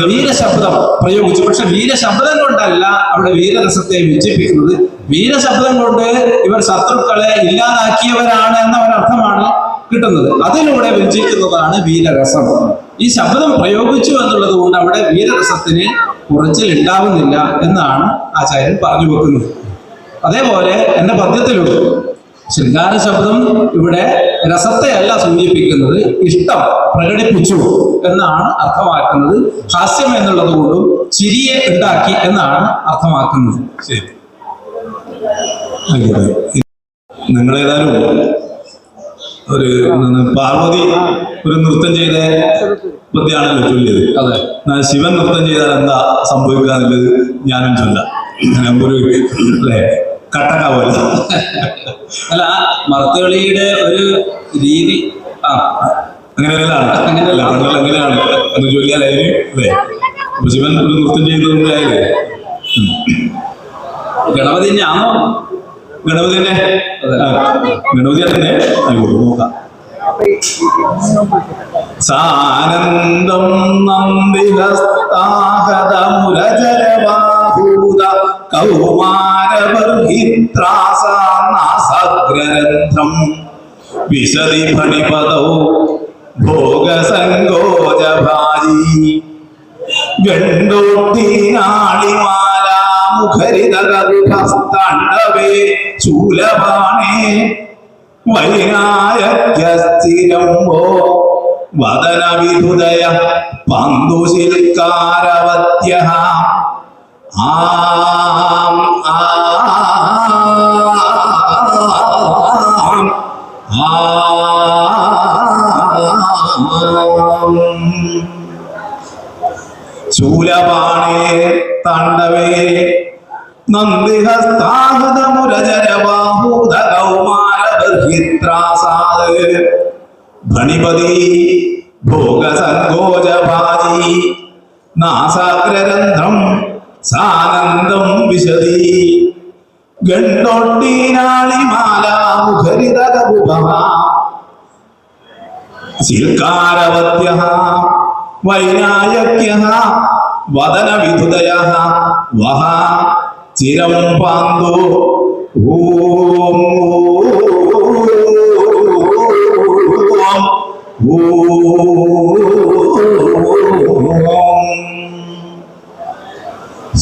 വീരശബ്ദം പ്രയോഗിച്ചു. പക്ഷെ വീരശബ്ദം കൊണ്ടല്ല അവിടെ വീരരസത്തെ വ്യഞ്ചിപ്പിക്കുന്നത്. വീരശബ്ദം കൊണ്ട് ഇവർ ശത്രുക്കളെ ഇല്ലാതാക്കിയവരാണ് എന്ന ഒരർത്ഥമാണ് കിട്ടുന്നത്. അതിലൂടെ വ്യഞ്ചിക്കുന്നതാണ് വീരരസം. ഈ ശബ്ദം പ്രയോഗിച്ചു എന്നുള്ളത് കൊണ്ട് അവിടെ വീരരസത്തിന് കുറച്ചിൽ ഉണ്ടാവുന്നില്ല എന്നാണ് ആചാര്യൻ പറഞ്ഞു വെക്കുന്നത്. അതേപോലെ എന്റെ പദ്യത്തിലുണ്ട്, ശൃംഗാര ശബ്ദം ഇവിടെ രസത്തെയല്ല സൂചിപ്പിക്കുന്നത്, ഇഷ്ടം പ്രകടിപ്പിച്ചു എന്നാണ് അർത്ഥമാക്കുന്നത്. ഹാസ്യം എന്നുള്ളത് കൊണ്ടും ചിരിയെ ഉണ്ടാക്കി എന്നാണ് അർത്ഥമാക്കുന്നത്. ശരി, നിങ്ങളേതായാലും ഒരു പാർവതി ഒരു നൃത്തം ചെയ്ത പദ്യാണല്ലോ ചൊല്ലിയത്. അതെ, ശിവൻ നൃത്തം ചെയ്താൽ എന്താ സംഭവിക്കുക എന്നുള്ളത് ഞാനും ചൊല്ലാം. ഒരു അല്ലേ കട്ടക്ക പോലെ. അല്ല, മർത്തകളിയുടെ ഒരു രീതി അങ്ങനെയാണ്, അങ്ങനെയാണ് എന്ന് ചൊല്ലിയാലായാലും അല്ലേ. അപ്പൊ ശിവൻ ഒരു നൃത്തം ചെയ്തതുകൊണ്ടായാലേ ഗണപതി തന്നെയാണോ? ഗണപതി തന്നെ, ഗണപതി തന്നെ ആയിക്കോട്ടെ, നോക്കാം. സാനന്ദം നന്ദിഹസ്താഹതമുരജരവാഹൂത കൗമാരവർഹിത്രാസാനാസഗ്രരന്ധ്രം വിശദി ഫണിപദൗ ഭോഗസങ്കോചഭാജി ഗണ്ടോട്ടിനാളിമാല മുഖരിതകർഭസ്തണ്ഡവേ ശൂലപാണേ വൈനായക്യസ്ഥിരം വോ വദനവിധുദയ പന്തുശിൽക്കാരവത്യഃ ആം ശൂലപാണേ താണ്ഡവേ നന്ദിഹസ്താഹതമുരജരബാഹൂതകൗമാരബർഹിത്രാസാദ് ഭണിപതി ഭോഗസങ്കോചഭാജി നാസാഗ്രരന്ധ്രം സാനന്ദം വിശദി ഗണ്ടോട്ടീനാളിമാലാമുഖരിതകകുഭഃ ശിൽക്കാരവത്യഃ വൈനായക്യഃ വദനവിധുദയഃ വഹ ചിരം പാന്തു ഓം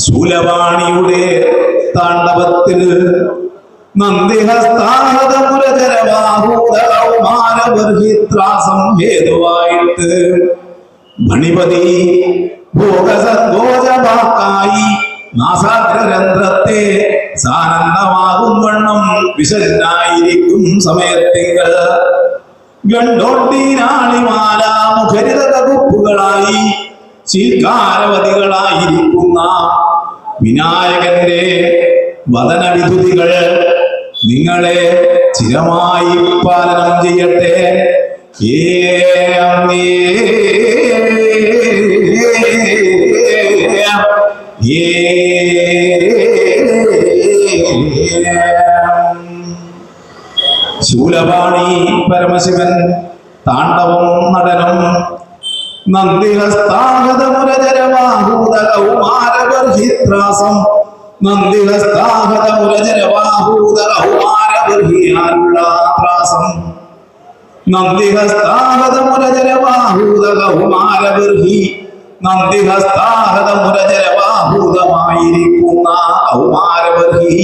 ശൂലവാണിയുടെ താണ്ഡവത്തിൽ നന്ദിഹസ്താഹതമുരജരബാഹൂതകൗമാരബർഹിത്രാസം ഹേതുവായിട്ട് ഭണിപതി ഭോഗസങ്കോചവാക്കായി നാസാഗ്രരന്ധ്രത്തെ സാനന്ദമാകും വണ്ണം വിശന്നായിരിക്കും സമയത്തിങ്കൽ ഗണ്ടോട്ടീനാളിമാല മുഖരിതകുപ്പുകളായി ശീൽക്കാരവതികളായിരിക്കുന്ന വിനായകന്റെ വദനവിധുതികൾ നിങ്ങളെ ചിരമായി പാലനം ചെയ്യട്ടെ. ശൂലപാണി പരമശിവൻ താണ്ഡവം നടനം നന്ദിഹസ്താഹതമുരജരബാഹൂതകൗമാരബർഹിത്രാസം നന്ദിഹസ്താഹതമുരജരബാഹൂതകൗമാരബർഹിയാനുള്ള ത്രാസം നന്ദിഹസ്താഹതമുരജരബാഹൂതകൗമാരബർഹി നന്ദിഹസ്താഹതമുരജരബാഹൂതമായിരിക്കുന്ന കൗമാരബർഹി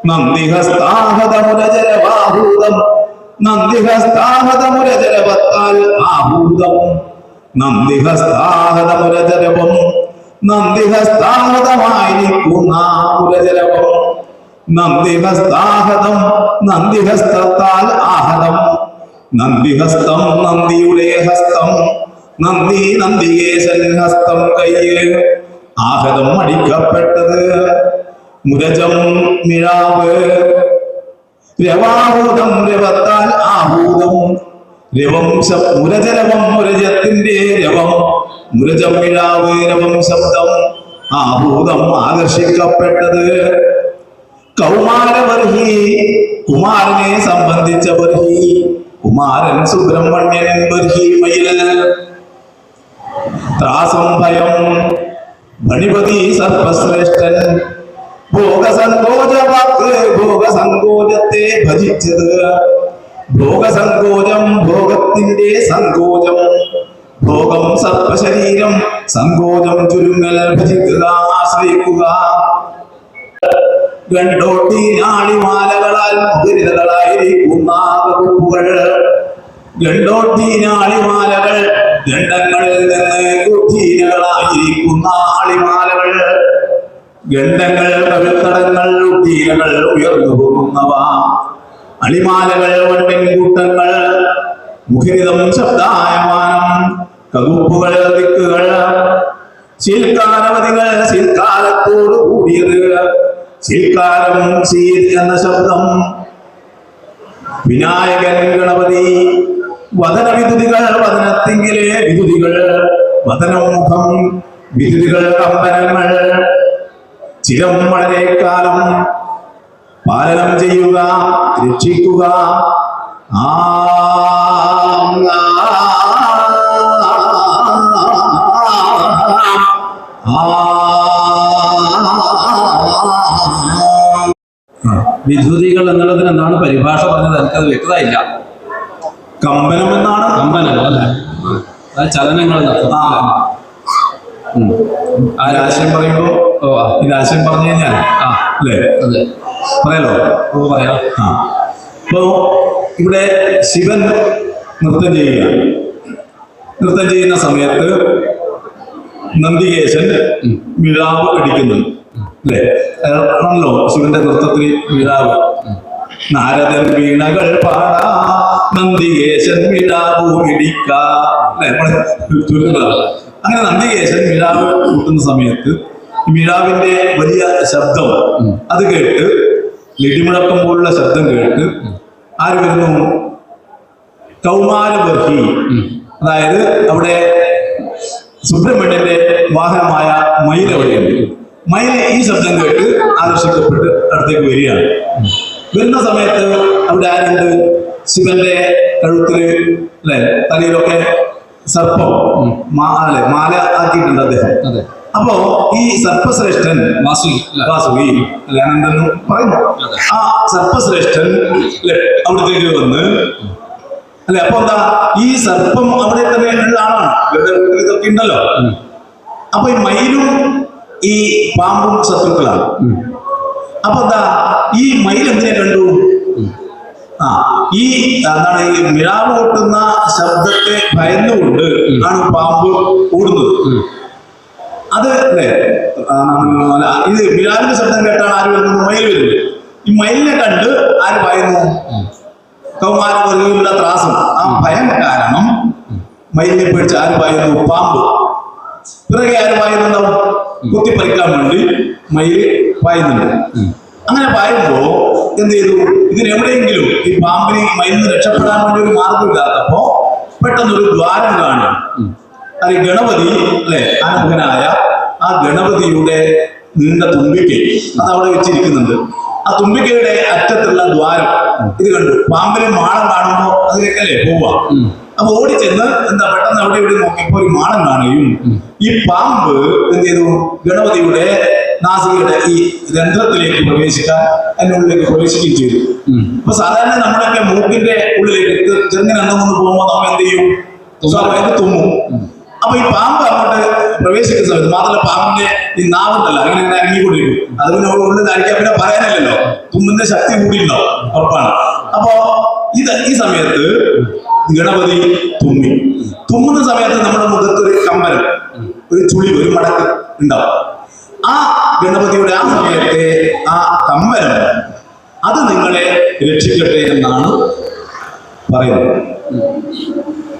നന്ദിഹസ്താഹതമുരജരബാഹൂതം നന്ദിഹസ്താഹതമുരജരവത്താൽ ആഹൂതം നന്ദിഹസ്താഹതമുരജരവം നന്ദിഹസ്താഹതമായിരിക്കുന്ന മുരജരവം നന്ദിഹസ്താഹതം നന്ദിഹസ്തത്താൽ ആഹതം നന്ദിഹസ്തം നന്ദിയുടെ ഹസ്തം നന്ദി നന്ദികേശൻ ഹസ്തം കയ്യ് ആഹതം അടിക്കപ്പെട്ടത് മുരജം മിഴാവ് രവാഹൂതം രവത്താൽ ആഹൂതം രവം മുരജരവം മുരജത്തിന്റെ രവം മുരജം മിഴാവ് രവം ശബ്ദം ആഹൂതം ആകർഷിക്കപ്പെട്ടത് കൗമാരബർഹി കുമാരനെ സംബന്ധിച്ച ബർഹി കുമാരൻ സുബ്രഹ്മണ്യൻ ബർഹി മയിൽ ത്രാസം ഭയം ഭണിപതി സർപ്പശ്രേഷ്ഠൻ ഭോഗസങ്കോചവാക്ക് ഭോഗസങ്കോചത്തെ ഭജിച്ചത് ഭോഗസങ്കോചം ഭോഗത്തിന്റെ സങ്കോചം ഭോഗം സർപ്പശരീരം സങ്കോചം ചുരുങ്ങൽ ഭജിക്കുക ആശ്രയിക്കുക ഗണ്ടോട്ടീനാളിമാലകളാൽ മുഖരിതകളായിരിക്കുന്ന വകുപ്പുകൾ ഗണ്ടോട്ടീനാളിമാലകൾ ഗണ്ഡങ്ങളിൽ നിന്ന് ഉദ്ധീനകളായിരിക്കുന്ന ആളിമാലകൾ ഗണ്ഡങ്ങൾ കവിത്തടങ്ങൾ ഉദ്ധീനകൾ ഉയർന്നു പോകുന്നവ അളിമാലകൾ വണ്ടിൻ കൂട്ടങ്ങൾ മുഖരിതം ശബ്ദായമാനം കകുപ്പുകൾ ദിക്കുകൾ ശീൽക്കാരവതികൾ ശീൽക്കാലത്തോട് കൂടിയത് ശീൽക്കാരം ശീൽ എന്ന ശബ്ദം വിനായകൻ ഗണപതി വദനവിധുതികൾ വദനത്തിങ്കിലെ വിധുതികൾ വദനം മുഖം വിധുതികൾ കമ്പനങ്ങൾ ചിരം വളരെ കാലം പാലനം ചെയ്യുക രക്ഷിക്കുക വിധുതികൾ എന്നുള്ളതിന് എന്താണ് പരിഭാഷ പറഞ്ഞത് എനിക്കത് വ്യക്തമായില്ല. കമ്പനം എന്നാണ്. കമ്പനം അല്ലേ? ചലനങ്ങൾ നടത്തും. ആ രാശിയം പറയുമ്പോ ഈ രാശിയം പറഞ്ഞു കഴിഞ്ഞാൽ അല്ലേ പറയാലോ? പറയാം. അപ്പോ ഇവിടെ ശിവൻ നൃത്തം ചെയ്യുക. നൃത്തം ചെയ്യുന്ന സമയത്ത് നന്ദികേശൻ മിഴാവ് അടിക്കുന്നുണ്ട് അല്ലേ? ആണല്ലോ ശിവന്റെ നൃത്തത്തിൽ മിഴാവ്. നാരദൻ വീണകൾ പാടാ നന്ദികേശൻ മിഴാവു ഇടിക്ക. അങ്ങനെ നന്ദികേശൻ മിഴാവ് കൂട്ടുന്ന സമയത്ത് മിഴാവിന്റെ വലിയ ശബ്ദം അത് കേട്ട്, ഇടിമുഴക്കം പോലുള്ള ശബ്ദം കേട്ട് ആര് വരുന്നു? കൗമാരബർഹി, അതായത് അവിടെ സുബ്രഹ്മണ്യന്റെ വാഹനമായ മയിൽ അവിടെയുണ്ട്. മയിൽ ഈ ശബ്ദം കേട്ട് ആകർഷിക്കപ്പെട്ട് അടുത്തേക്ക് വരികയാണ്. വരുന്ന സമയത്ത് അവിടെ ആരുണ്ട്? ശിവന്റെ കഴുത്തില് അല്ലെ തലയിലൊക്കെ സർപ്പം മാല ആക്കിയിട്ടുണ്ട് അദ്ദേഹം. അപ്പോ ഈ സർപ്പശ്രേഷ്ഠൻ വാസുകി അല്ലാണെന്നു പറയുന്നു. ആ സർപ്പശ്രേഷ്ഠൻ അവിടത്തേക്ക് വന്ന് അല്ലെ, അപ്പൊ എന്താ ഈ സർപ്പം അവിടെ തന്നെ ഉള്ള ആളാണ്, ഇതൊക്കെ ഉണ്ടല്ലോ. അപ്പൊ ഈ മയിലും ഈ പാമ്പും ശത്രുക്കളാണ്. അപ്പൊ എന്താ ഈ മയിൽ എന്തിനെ കണ്ടു? ഈ എന്താണ് ഈ മിഴാവ് കൊട്ടുന്ന ശബ്ദത്തെ ഭയന്നുകൊണ്ട് ആണ് പാമ്പ് ഓടുന്നത്. അത് അല്ലേ ഇത് മിഴാവിന്റെ ശബ്ദം കേട്ടാണ് ആര് വരുന്നത്? മയിൽ വരുന്നത്. ഈ മയിലിനെ കണ്ട് ആര് ഭയന്നു? കൗമാരവർഗീയുള്ള ത്രാസം. ആ ഭയം കാരണം മയിലിനെ പേടിച്ച് ആര് ഭയന്നു? പാമ്പ്. പിറകെ ആര് പായുന്നുണ്ടാവും? കുത്തിപ്പറിക്കാൻ വേണ്ടി മയിൽ പായുന്നുണ്ട്. അങ്ങനെ പായുമ്പോ എന്ത് ചെയ്തു? ഇതിനെവിടെയെങ്കിലും ഈ പാമ്പിന് മയിലിന് രക്ഷപ്പെടാൻ വേണ്ടി ഒരു മാർഗമില്ലാത്തപ്പോ പെട്ടെന്നൊരു ദ്വാരം കാണും. അത് ഗണപതി അല്ലെ, ആനന്ദനായ ആ ഗണപതിയുടെ നീണ്ട തുമ്പിക്കൈ അത് അവിടെ വെച്ചിരിക്കുന്നുണ്ട്. ആ തുമ്പിക്കയുടെ അറ്റത്തുള്ള ദ്വാരം ഇത് കണ്ടു. പാമ്പിന് മാളം കാണുമ്പോ അതിലേക്കല്ലേ പോവാ. അപ്പൊ ഓടിച്ചെന്ന് എന്താ പെട്ടെന്ന് അവിടെ ഇവിടെ നോക്കിയപ്പോ ഒരു മാളം കാണുകയും ഈ പാമ്പ് എന്ത് ചെയ്തു? ഗണപതിയുടെ നാസികയുടെ ഈ രന്ധ്രത്തിലേക്ക് പ്രവേശിക്കാൻ, അതിനുള്ളിലേക്ക് പ്രവേശിക്കുകയും ചെയ്തു. അപ്പൊ സാധാരണ നമ്മുടെയൊക്കെ മൂക്കിന്റെ ഉള്ളിലേക്ക് ചെറുങ്ങനെ എന്തെങ്കിലും പോകുമ്പോൾ നമ്മൾ എന്ത് ചെയ്യും? സ്വാഭാവികമായിട്ട് തുമ്മും. അപ്പൊ ഈ പാമ്പ് അങ്ങോട്ട് പ്രവേശിക്കുന്ന സമയത്ത് മാത്രമല്ല, പാമ്പിന്റെ ഈ നാവുണ്ടല്ല അങ്ങനെ ഇങ്ങനെ അനങ്ങിക്കൊണ്ടിരിക്കും. അത് പിന്നെ ഉള്ളിൽ അടിക്കാൻ പിന്നെ പറയാനില്ലല്ലോ, തുമ്മിന്റെ ശക്തി കൂടിയുണ്ടാവും, ഉറപ്പാണ്. അപ്പോ ഈ സമയത്ത് ഗണപതി തുമ്മുന്ന സമയത്ത് നമ്മുടെ മുഖത്ത് ഒരു കമ്പനം, ഒരു ചുളി, ഒരു മടക്ക് ഉണ്ടാവും. ആ ഗണപതിയുടെ ആ സമയത്തെ ആ കമ്പനം അത് നിങ്ങളെ രക്ഷിക്കട്ടെ എന്നാണ് പറയുന്നത്.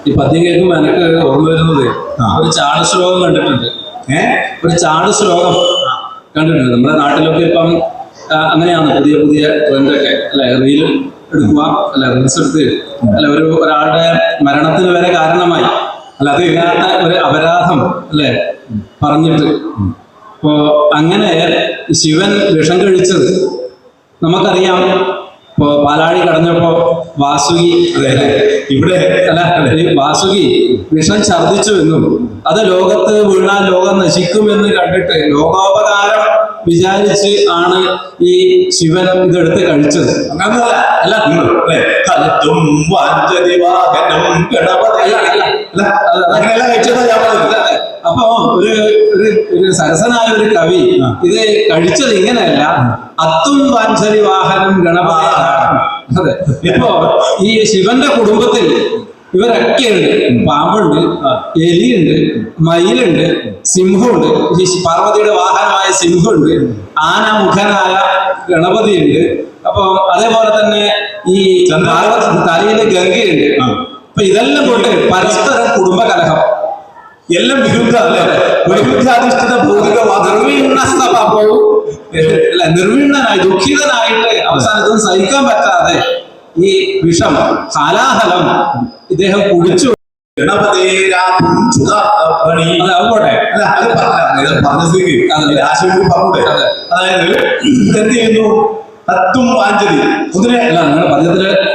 ഈ പദ്യം കേൾക്കുമ്പോൾ എനിക്ക് ഓർമ്മ വരുന്നത് ഒരു ചാട് ശ്ലോകം കണ്ടിട്ടുണ്ട്. ഒരു ചാട് ശ്ലോകം കണ്ടിട്ടുണ്ട്. നമ്മുടെ നാട്ടിലൊക്കെ ഇപ്പം അങ്ങനെയാണ് പുതിയ പുതിയ ട്രെൻഡൊക്കെ അല്ലെ, റീൽ എടുക്കുക അല്ലെ, റീൽസ് എടുത്ത് അല്ലെ, ഒരാളുടെ മരണത്തിന് വരെ കാരണമായി അല്ല, അത് ഇല്ലാത്ത ഒരു അപരാധം അല്ലെ പറഞ്ഞിട്ട്. അപ്പോ അങ്ങനെ ശിവൻ വിഷം കഴിച്ചത് നമുക്കറിയാം. ഇപ്പോ പാലാഴി കടഞ്ഞപ്പോ വാസുകി ഇവിടെ അല്ല, വാസുകി വിഷം ഛർദിച്ചു എന്നും അത് ലോകത്ത് വീണാൽ ലോകം നശിക്കുമെന്ന് കണ്ടിട്ട് ലോകോപകാരം വിചാരിച്ച് ആണ് ഈ ശിവൻ ഇതെടുത്ത് കഴിച്ചത്. അല്ല അപ്പൊ ഒരു സരസനായ ഒരു കവി ഇത് കഴിച്ചത് ഇങ്ങനെയല്ല, അത്തും വാഞ്ചരി വാഹനം ഗണപതി. അതെ, ഇപ്പോ ഈ ശിവന്റെ കുടുംബത്തിൽ ഇവരൊക്കെയുണ്ട്. പാമ്പുണ്ട്, എലിയുണ്ട്, മയിലുണ്ട്, സിംഹമുണ്ട്, ഈ പാർവതിയുടെ വാഹനമായ സിംഹമുണ്ട്, ആനമുഖനായ ഗണപതിയുണ്ട്. അപ്പൊ അതേപോലെ തന്നെ ഈ തലയിലെ ഗംഗയുണ്ട്. അപ്പൊ ഇതെല്ലാം കൊണ്ട് പരസ്പരം കുടുംബകലഹം, എല്ലാം വിരുദ്ധ അല്ലെ, വിരുദ്ധാധിഷ്ഠിത നിർവീണനായി ദുഃഖിതനായിട്ട് അവസാനത്തും സഹിക്കാൻ പറ്റാതെ ഈ വിഷം ഹാലാഹലം ഇദ്ദേഹം കുടിച്ചു. ഗണപതി അതായത് എന്ത് ചെയ്യുന്നു? തത്തും വാഞ്ചതി കുതിരെ അല്ല, നിങ്ങൾ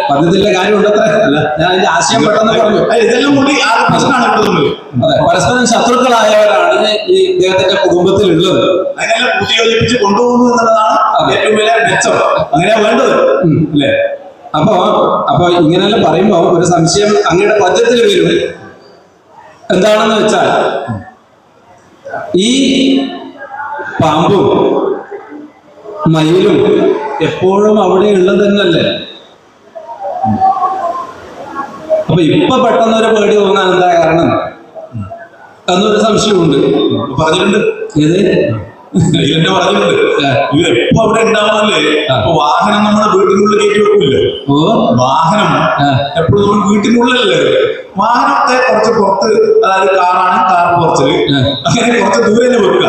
പദ്യത്തിലെ കാര്യം ഉണ്ടത്ര അല്ല, ഞാൻ അതിന്റെ ആശയം പെട്ടെന്ന് പറഞ്ഞു. ഇതെല്ലാം കൂടി ആ പ്രശ്നമാണ് ഇവിടെ. അതെ, പരസ്പരം ശത്രുക്കളായവരാണ് ഈ ഇദ്ദേഹത്തിന്റെ കുടുംബത്തിൽ ഉള്ളത്. അതിനെല്ലാം കൂട്ടിയോജിപ്പിച്ച് കൊണ്ടുപോകുന്നു എന്നുള്ളതാണ് ഏറ്റവും വലിയ മെച്ചം. അങ്ങനെയാ വേണ്ടത് അല്ലേ? അപ്പൊ ഇങ്ങനെല്ലാം പറയുമ്പോ ഒരു സംശയം അങ്ങയുടെ പദ്യത്തിൽ വരും. എന്താണെന്ന് വെച്ചാൽ ഈ പാമ്പും മയിലും എപ്പോഴും അവിടെ ഉള്ളത് തന്നെയല്ലേ? അപ്പൊ ഇപ്പൊ പെട്ടെന്നൊരു പേടി തോന്നാൻ എന്താ കാരണം എന്നൊരു സംശയമുണ്ട്. പറഞ്ഞിട്ടുണ്ട്, ഏത് ഇതിലെന്നെ പറഞ്ഞിട്ടുണ്ട്. ഇത് എപ്പോ അവിടെ ഉണ്ടാവുമല്ലേ? അപ്പൊ വാഹനം നമ്മുടെ വീട്ടിനുള്ളിൽ കയറ്റി വെക്കൂല്ലോ. ഓ വാഹനം എപ്പോഴും നമ്മൾ വീട്ടിനുള്ളിലല്ലേ? വാഹനത്തെ കുറച്ച് പുറത്ത്, അതായത് കാറാണ്, കാർ കുറച്ച് അങ്ങനെ കുറച്ച് ദൂരെ തന്നെ വെക്കുക.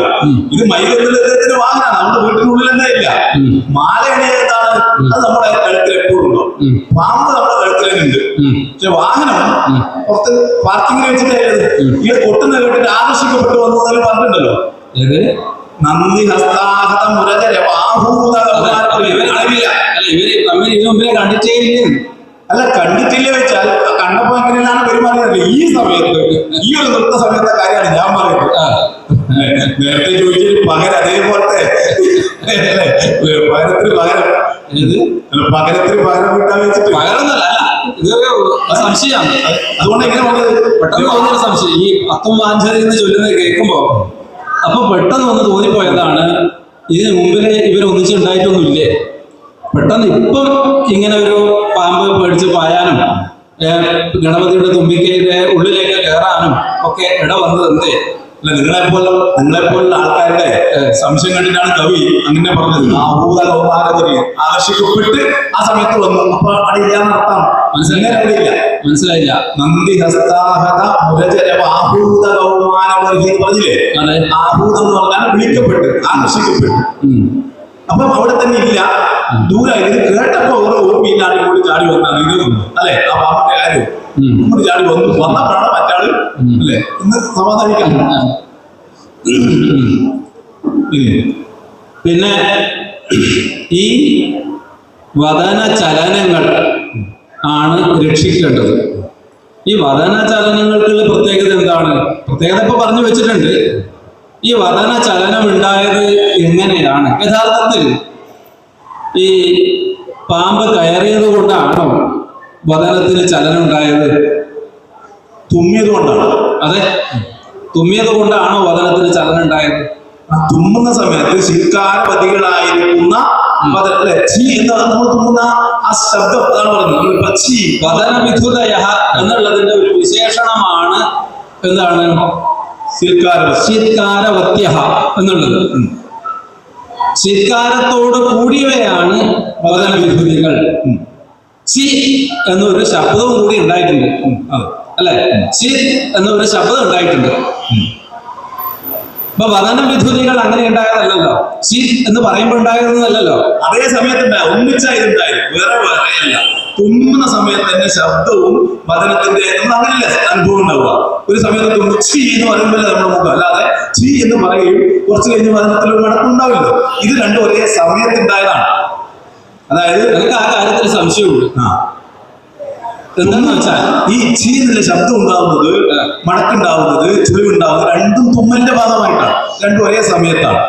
ഇത് മയിലെന്നതിന്റെ വാഹനമാണ്, നമ്മുടെ വീട്ടിനുള്ളിൽ തന്നെ ഇല്ല. മാലയണി എന്താണ്? അത് നമ്മുടെ കഴുത്തിൽ എപ്പോഴും ഉണ്ടോ? പാമ്പ് നമ്മുടെ കഴുത്തിൽ തന്നെ ഉണ്ട്. പക്ഷെ വാഹനം പുറത്ത് പാർക്കിങ്ങിൽ വെച്ചിട്ടായിരുന്നു. ഈ കൊട്ടുന്ന കേട്ടിട്ട് ആകർഷിക്കപ്പെട്ടു വന്നതെന്ന് പറഞ്ഞിട്ടുണ്ടല്ലോ. നന്ദി ഹസ്താഹത മുരജര കണ്ടിട്ടേ അല്ല, കണ്ടിട്ടില്ല വെച്ചാൽ കണ്ടപ്പോ എങ്ങനെയാണ് പെരുമാറിയത്? ഈ സമയത്ത്, ഈ ഒരു നൃത്ത സമയത്തെ കാര്യമാണ് ഞാൻ പറയുന്നത്. നേരത്തെ ചോദിച്ചൊരു പകരം, അതേപോലത്തെ പകരത്തിന് പകരം, പകരത്തിന് പകരം വീട്ടാൻ വെച്ചിട്ട് പകരമൊന്നല്ല, ഇതൊരു സംശയമാണ്. അതുകൊണ്ട് എങ്ങനെ വന്നത്? പെട്ടെന്ന് തോന്നിയൊരു സംശയം. ഈ 10 വാഞ്ചരി എന്ന് ചൊല്ലുന്നത് കേൾക്കുമ്പോ അപ്പൊ പെട്ടെന്ന് വന്ന് തോന്നിപ്പോയതാണ്, ഇതിന് മുമ്പില് ഇവരൊന്നിച്ചുണ്ടായിട്ടൊന്നുമില്ലേ? പെട്ടെന്ന് ഇപ്പം ഇങ്ങനെ ഒരു പാമ്പ് പേടിച്ച് പായാനും ഗണപതിയുടെ തുമ്പിക്കയുടെ ഉള്ളിലേക്ക് കയറാനും ഒക്കെ ഇട വന്നത് എന്തേ? അല്ല, നിങ്ങളെപ്പോലുള്ള ആൾക്കാരുടെ സംശയം കണ്ടിട്ടാണ് കവി അങ്ങനെ പറഞ്ഞത്. ആകർഷിക്കപ്പെട്ട് ആ സമയത്ത് വന്നു. അപ്പൊ അവിടെ ഇല്ലാന്ന് അർത്ഥം മനസ്സിലായില്ല. നന്ദി ഹസ്താഹത മുരജര ആഭൂത കൗമാനവർഗി പറഞ്ഞില്ലേ? ആഭൂതം എന്ന് പറഞ്ഞാൽ വിളിക്കപ്പെട്ട്, ആകർഷിക്കപ്പെട്ടു. അപ്പം അവിടെ തന്നെ ഇല്ല, ദൂരായിരുന്നു. കേട്ടപ്പോ ഓരോ ഓർമ്മയില്ലാണ്ട് കൂടി ചാടി വന്നാണ് ഇത്, അല്ലെ? ആ പാമ്പിന്റെ കാര്യം ഇങ്ങോട്ട് ചാടി വന്നപ്പോഴാണ് മറ്റാള്, അല്ലെ? ഇന്ന് സമാധാനിക്കാം. പിന്നെ ഈ വദന ചലനങ്ങൾ ആണ് രക്ഷിക്കേണ്ടത്. ഈ വദന ചലനങ്ങൾക്കുള്ള പ്രത്യേകത എന്താണ്? പ്രത്യേകത ഇപ്പൊ പറഞ്ഞു വെച്ചിട്ടുണ്ട്. ഈ വദന ചലനം ഉണ്ടായത് എങ്ങനെയാണ്? യഥാർത്ഥത്തിൽ ഈ പാമ്പ് കയറിയത് കൊണ്ടാണോ വദനത്തിന് ചലനം ഉണ്ടായത്? തുമ്മിയത് കൊണ്ടാണ്. അതെ, തുമ്മിയത് കൊണ്ടാണോ വദനത്തിന് ചലനം ഉണ്ടായത്? തുമ്മുന്ന സമയത്ത് ശിക്കാരപതികളായിരിക്കുന്ന നമ്മൾ തുമ്മുന്ന ആ ശബ്ദം അതാണ് പറയുന്നത്. വദന വിധുതയ എന്നുള്ളതിന്റെ ഒരു വിശേഷണമാണ് എന്താണ്? ശീത്കാരവത്യ എന്നുള്ളത്. ശീത്കാരത്തോട് കൂടിയവയാണ് വദന വിധുതികൾ. ചി എന്നൊരു ശബ്ദവും കൂടി ഉണ്ടായിട്ടുണ്ട്, അല്ലെ? ചി എന്നൊരു ശബ്ദം ഉണ്ടായിട്ടുണ്ട്. അപ്പൊ വദന വിധുതികൾ അങ്ങനെ ഉണ്ടായതല്ലോ, ചി എന്ന് പറയുമ്പോൾ ഉണ്ടായതെന്നല്ലോ. അതേ സമയത്ത് ഒന്നിച്ചായിട്ടുണ്ടായി, വേറെ വേറെയല്ല. തുമ്മുന്ന സമയത്ത് തന്നെ ശബ്ദവും വദനത്തിന്റെ അങ്ങനെയല്ല അനുഭവം ഉണ്ടാവുക. ഒരു സമയത്ത് ചി എന്ന് പറയുമ്പോൾ നമ്മുടെ മുഖം, അല്ലാതെ ചി എന്ന് പറയുകയും കുറച്ച് കഴിഞ്ഞ് വദനത്തിലൊരു മടക്കുണ്ടാവില്ലോ. ഇത് രണ്ടും ഒരേ സമയത്തുണ്ടായതാണ്. അതായത് എനിക്ക് ആ കാര്യത്തിൽ സംശയമുണ്ട്. എന്താണെന്ന് വെച്ചാൽ ഈ ചി എന്നുള്ള ശബ്ദം ഉണ്ടാവുന്നത്, മടക്കുണ്ടാവുന്നത്, ചുളിവുണ്ടാവുന്നത് രണ്ടും തുമ്മലിന്റെ ഭാഗമായിട്ടാണ്. രണ്ടും ഒരേ സമയത്താണ്.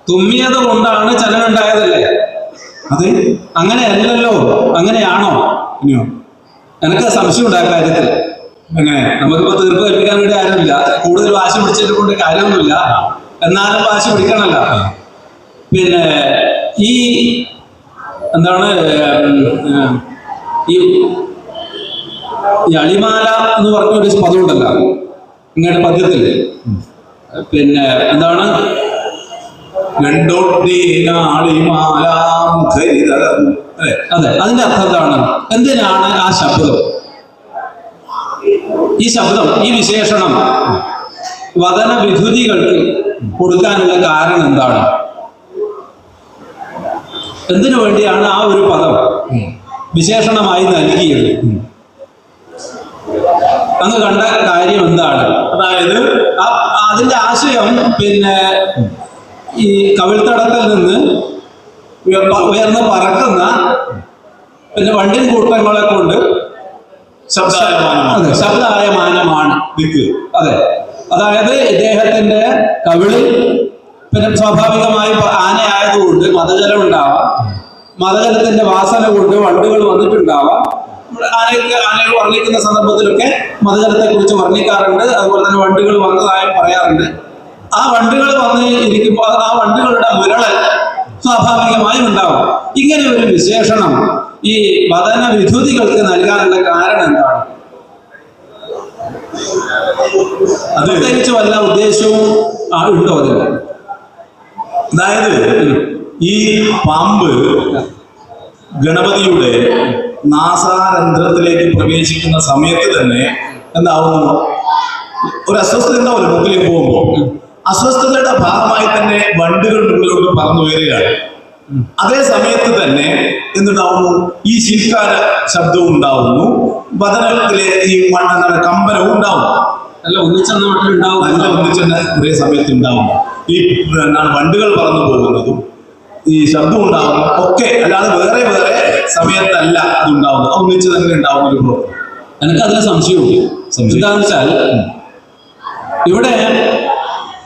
തുമ്മിയത് കൊണ്ടാണ് ചലനം ഉണ്ടായതല്ലേ? അതെ, അങ്ങനെയല്ലല്ലോ. അങ്ങനെയാണോ? ഇനിയോ എനിക്ക് സംശയം ഉണ്ടായ കാര്യത്തിൽ. എങ്ങനെ? നമുക്കിപ്പോ തീർപ്പ് കൽപ്പിക്കാൻ വേണ്ടി ആരുമില്ല, കൂടുതൽ വാശി പിടിച്ചതിനെ കൊണ്ട് കാര്യമൊന്നുമില്ല. എന്നാലും വാശി പിടിക്കണല്ലോ. പിന്നെ ഈ എന്താണ് ഈ അളിമാല എന്ന് പറഞ്ഞൊരു പദം ഉണ്ടല്ലോ ഇങ്ങയുടെ പദ്യത്തിൽ. പിന്നെ എന്താണ്? അതെ, അതിന്റെ അർത്ഥം എന്താണ്? എന്തിനാണ് ആ ശബ്ദം, ഈ ശബ്ദം, ഈ വിശേഷണം വദന വിധുതികൾക്ക് കൊടുക്കാനുള്ള കാരണം എന്താണ്? എന്തിനു വേണ്ടിയാണ് ആ ഒരു പദം വിശേഷണമായി നൽകിയത്? അങ്ങ് കണ്ട കാര്യം എന്താണ്? അതായത് അതിന്റെ ആശയം പിന്നെ ഈ കവിൾത്തടത്തിൽ നിന്ന് ഉയർന്ന് പറക്കുന്ന പിന്നെ വണ്ടിൻ കൂട്ടങ്ങളെ കൊണ്ട് ശബ്ദായമാനമാണ്. അതെ, അതായത് ഇദ്ദേഹത്തിന്റെ കവിളിൽ പിന്നെ സ്വാഭാവികമായി ആനയായതുകൊണ്ട് മതജലം ഉണ്ടാവാം, മതജലത്തിന്റെ വാസന കൊണ്ട് വണ്ടുകൾ വന്നിട്ടുണ്ടാവാം. ആനകൾ വർണ്ണിക്കുന്ന സന്ദർഭത്തിലൊക്കെ മതജലത്തെ കുറിച്ച് വർണ്ണിക്കാറുണ്ട്. അതുപോലെ തന്നെ വണ്ടുകൾ വന്നതായും പറയാറുണ്ട്. ആ വണ്ടുകൾ വന്ന് ഇരിക്കുമ്പോൾ ആ വണ്ടുകളുടെ മുരളൽ സ്വാഭാവികമായും ഉണ്ടാവും. ഇങ്ങനെ ഒരു വിശേഷണം ഈ വദന വിധുതികൾക്ക് നൽകാനുള്ള കാരണം എന്താണ്? അത് പ്രത്യേകിച്ച് വല്ല ഉദ്ദേശവും ഉണ്ടോ അതിന്? അതായത് ഈ പാമ്പ് ഗണപതിയുടെ നാസാരന്ധ്രത്തിലേക്ക് പ്രവേശിക്കുന്ന സമയത്ത് തന്നെ എന്താവുന്നു, ഒരു അസ്വസ്ഥത ഉണ്ടാവില്ല. മുക്കിലേക്ക് പോകുമ്പോൾ അസ്വസ്ഥതയുടെ ഭാഗമായി തന്നെ വണ്ടുകൾ മുകളിലോട്ട് പറന്നു വരികയാണ്. അതേ സമയത്ത് തന്നെ എന്തുണ്ടാവുന്നു, ഈ ശിൽക്കാര ശബ്ദവും ഉണ്ടാവുന്നു, വദനത്തിലെ ഈ മണ്ണെന്ന കമ്പനവും ഉണ്ടാവും. നല്ല ഒന്നിച്ചെന്ന മട്ടിലുണ്ടാവും. നല്ല ഒന്നിച്ചെന്ന ഒരേ സമയത്ത് ഉണ്ടാവുന്നു. ഈ വണ്ടുകൾ പറന്നു പോകുന്നതും ഈ ശബ്ദം ഉണ്ടാവുന്നു ഒക്കെ അല്ലാതെ വേറെ വേറെ സമയത്തല്ല അത് ഉണ്ടാവുന്നത്, ഒന്നിച്ച് തന്നെ ഉണ്ടാവുന്ന ഒരു പ്രവർത്തനം. എനിക്ക് അതിന് സംശയമുണ്ട്. എന്താണെന്ന് വെച്ചാൽ ഇവിടെ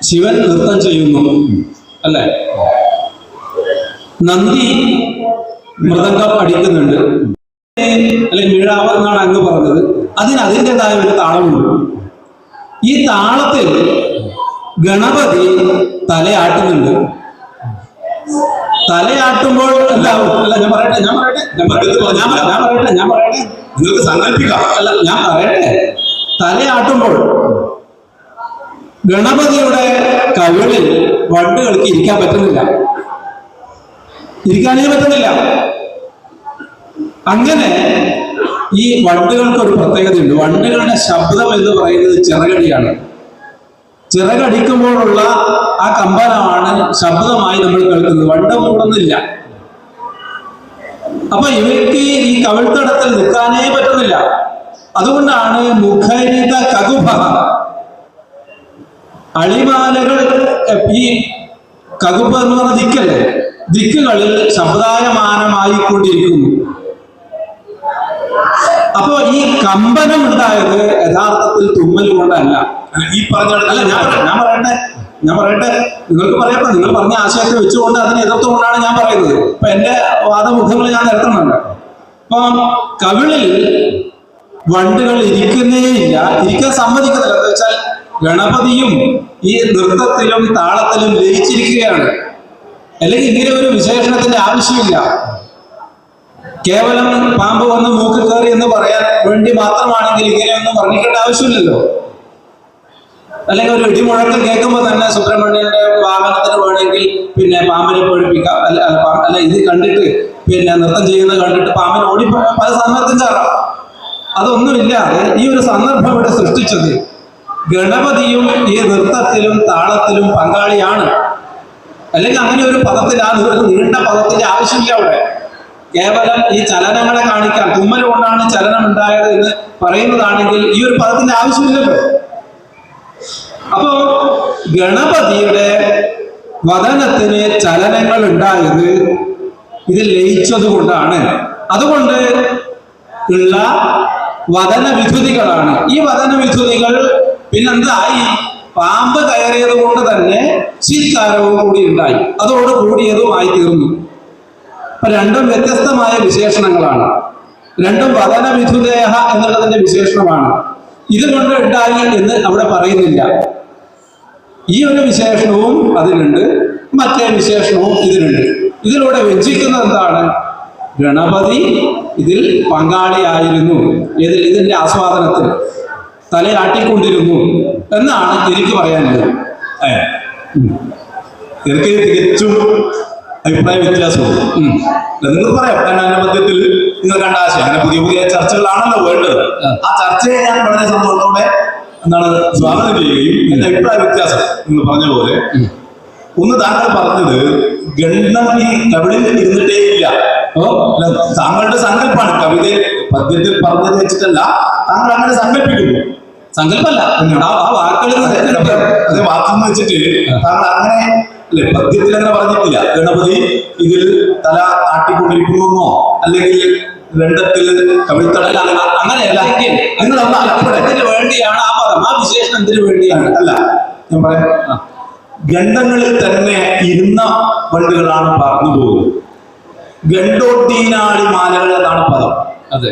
ശിവൻ നൃത്തം ചെയ്യുന്നു അല്ലെ, നന്ദി മൃദംഗം അടിക്കുന്നുണ്ട്, അല്ലെ മിഴാവ് എന്നാണ് അങ്ങ് പറഞ്ഞത്. അതിന് അതിൻ്റെതായ ഒരു താളമുണ്ട്. ഈ താളത്തിൽ ഗണപതി തലയാട്ടുന്നുണ്ട്. തലയാട്ടുമ്പോൾ എന്താവും? അല്ല, ഞാൻ പറയട്ടെ നിങ്ങൾക്ക് സങ്കല്പിക്കാം. അല്ല, ഞാൻ പറയട്ടെ. തലയാട്ടുമ്പോൾ ഗണപതിയുടെ കവിളിൽ വണ്ടുകൾക്ക് ഇരിക്കാൻ പറ്റുന്നില്ല, ഇരിക്കാനേ പറ്റുന്നില്ല. അങ്ങനെ ഈ വണ്ടുകൾക്ക് ഒരു പ്രത്യേകതയുണ്ട്. വണ്ടുകളുടെ ശബ്ദം എന്ന് പറയുന്നത് ചിറകടിയാണ്. ചിറകടിക്കുമ്പോഴുള്ള ആ കമ്പനമാണ് ശബ്ദമായി നമ്മൾ കേൾക്കുന്നത്. വണ്ട് മൂടുന്നില്ല. അപ്പൊ ഇവർക്ക് ഈ കവിൾത്തടത്തിൽ നിൽക്കാനേ പറ്റുന്നില്ല. അതുകൊണ്ടാണ് മുഖരിത കകുഭ, അളിമാലകൾ, ഈ കകുഭ എന്ന് പറഞ്ഞ ദിക്കല്ലേ, ദിക്കുകളിൽ ശബ്ദായമാനമായിക്കൊണ്ടിരിക്കുന്നു. അപ്പോ ഈ കമ്പനം ഉണ്ടായത് യഥാർത്ഥത്തിൽ തുമ്മൽ കൊണ്ടല്ല. ഈ പറഞ്ഞ ഞാൻ പറയട്ടെ, നിങ്ങൾക്ക് പറയാം. നിങ്ങൾ പറഞ്ഞ ആശയത്തെ വെച്ചുകൊണ്ട് അതിനെ എതിർത്തുകൊണ്ടാണ് ഞാൻ പറയുന്നത്. ഇപ്പൊ എന്റെ വാദമുഖങ്ങൾ ഞാൻ നിരത്തുന്നുണ്ട്. അപ്പൊ കവിളിൽ വണ്ടുകൾ ഇരിക്കുന്നേയില്ല, ഇരിക്കാൻ സമ്മതിക്കുന്നില്ല. എന്ന് വെച്ചാൽ ഗണപതിയും ഈ നൃത്തത്തിലും താളത്തിലും ലയിച്ചിരിക്കുകയാണ്. അല്ലെങ്കിൽ ഇങ്ങനെ ഒരു വിശേഷണത്തിന്റെ ആവശ്യമില്ല. കേവലം പാമ്പ് വന്ന് മൂക്ക് കയറി എന്ന് പറയാൻ വേണ്ടി മാത്രമാണെങ്കിൽ ഇങ്ങനെയൊന്നും വർണ്ണിക്കേണ്ട ആവശ്യമില്ലല്ലോ. അല്ലെങ്കിൽ ഒരു ഇടിമുഴക്കം കേൾക്കുമ്പോൾ തന്നെ സുബ്രഹ്മണ്യന്റെ വാഹനത്തിന് വേണമെങ്കിൽ പിന്നെ പാമ്പിനെ പേടിപ്പിക്കാം. അല്ല ഇത് കണ്ടിട്ട് പിന്നെ നൃത്തം ചെയ്യുന്നത് കണ്ടിട്ട് പാമ്പിന് ഓടി പല സന്ദർഭം കയറാം. അതൊന്നുമില്ലാതെ ഈ ഒരു സന്ദർഭം ഇവിടെ സൃഷ്ടിച്ചത് ഗണപതിയും ഈ നൃത്തത്തിലും താളത്തിലും പങ്കാളിയാണ്. അല്ലെങ്കിൽ അങ്ങനെ ഒരു പദത്തിന്റെ, ആ നീണ്ട പദത്തിന്റെ ആവശ്യമില്ല അവിടെ. കേവലം ഈ ചലനങ്ങളെ കാണിക്കാൻ, തുമ്മൽ കൊണ്ടാണ് ചലനം ഉണ്ടായത് എന്ന് പറയുന്നതാണെങ്കിൽ ഈ ഒരു പദത്തിന്റെ ആവശ്യമില്ലല്ലോ. അപ്പോ ഗണപതിയുടെ വദനത്തിന് ചലനങ്ങൾ ഉണ്ടായത് ഇത് ലയിച്ചത് കൊണ്ടാണ്. അതുകൊണ്ട് ഉള്ള വദന വിധുതികളാണ്. ഈ വദന വിധുതികൾ പിന്നെന്തായി? പാമ്പ് കയറിയത് കൊണ്ട് തന്നെ ശീൽക്കാരവും കൂടി ഉണ്ടായി, അതോട് കൂടിയതുമായി തീർന്നു. അപ്പൊ രണ്ടും വ്യത്യസ്തമായ വിശേഷണങ്ങളാണ്. രണ്ടും വദന വിധുദേഹ എന്നുള്ളതിന്റെ വിശേഷണമാണ്. ഇതുകൊണ്ട് ഉണ്ടായി എന്ന് അവിടെ പറയുന്നില്ല. ഈ ഒരു വിശേഷണവും അതിലുണ്ട്, മറ്റേ വിശേഷണവും ഇതിലുണ്ട്. ഇതിലൂടെ വ്യഞ്ചിക്കുന്നത് എന്താണ്? ഗണപതി ഇതിൽ പങ്കാളിയായിരുന്നു. ഇതിന്റെ ആസ്വാദനത്തിൽ തലയാട്ടിക്കൊണ്ടിരുന്നു എന്നാണ് എനിക്ക് പറയാനുള്ളത്. എനിക്ക് തികച്ചും അഭിപ്രായ വ്യത്യാസമുണ്ട്. നിങ്ങൾ പറയാം, അതിന്റെ മധ്യത്തിൽ നിങ്ങൾ കണ്ട ആശയം, അങ്ങനെ പുതിയ പുതിയ ചർച്ചകളാണല്ലോ വേണ്ടത്. ആ ചർച്ചയെ ഞാൻ വളരെ സന്തോഷത്തോടെ സ്വാഗതം ചെയ്യുകയും എന്റെ അഭിപ്രായ വ്യത്യാസം നിങ്ങൾ പറഞ്ഞ പോലെ, ഒന്ന് താങ്കൾ പറഞ്ഞത് ഗണ്ഡം ഈ കവിളിൽ ഇരുന്നിട്ടേ ഇല്ല. താങ്കളുടെ സങ്കല്പമാണ്, കവിതയിൽ പദ്യത്തിൽ പറഞ്ഞത് വെച്ചിട്ടല്ല, താങ്കൾ അങ്ങനെ സങ്കല്പിക്കുന്നു. സങ്കല്പല്ല, ആ വാക്കുകൾ അത് വാക്കെന്ന് വെച്ചിട്ട് താങ്കൾ അങ്ങനെ അല്ലെ, പദ്യത്തിൽ അങ്ങനെ പറഞ്ഞിട്ടില്ല. ഗണപതി ഇതിൽ തല ആട്ടിക്കൊണ്ടിരിക്കുന്നു അല്ലെങ്കിൽ രണ്ടത്തിൽ കവിൾത്തടൽ അങ്ങനെയല്ല. എന്തിനു വേണ്ടിയാണ് ആ പദം, ആ വിശേഷണം എന്തിനു വേണ്ടിയാണ്? അല്ല, ഞാൻ പറയാം, ഗണ്ഡങ്ങളിൽ തന്നെ ഇരുന്ന വണ്ടുകളാണ് പറന്നു പോകുന്നത്. ഗണ്ടോട്ടീനാളി മാലകൾ എന്നാണ് പദം. അതെ.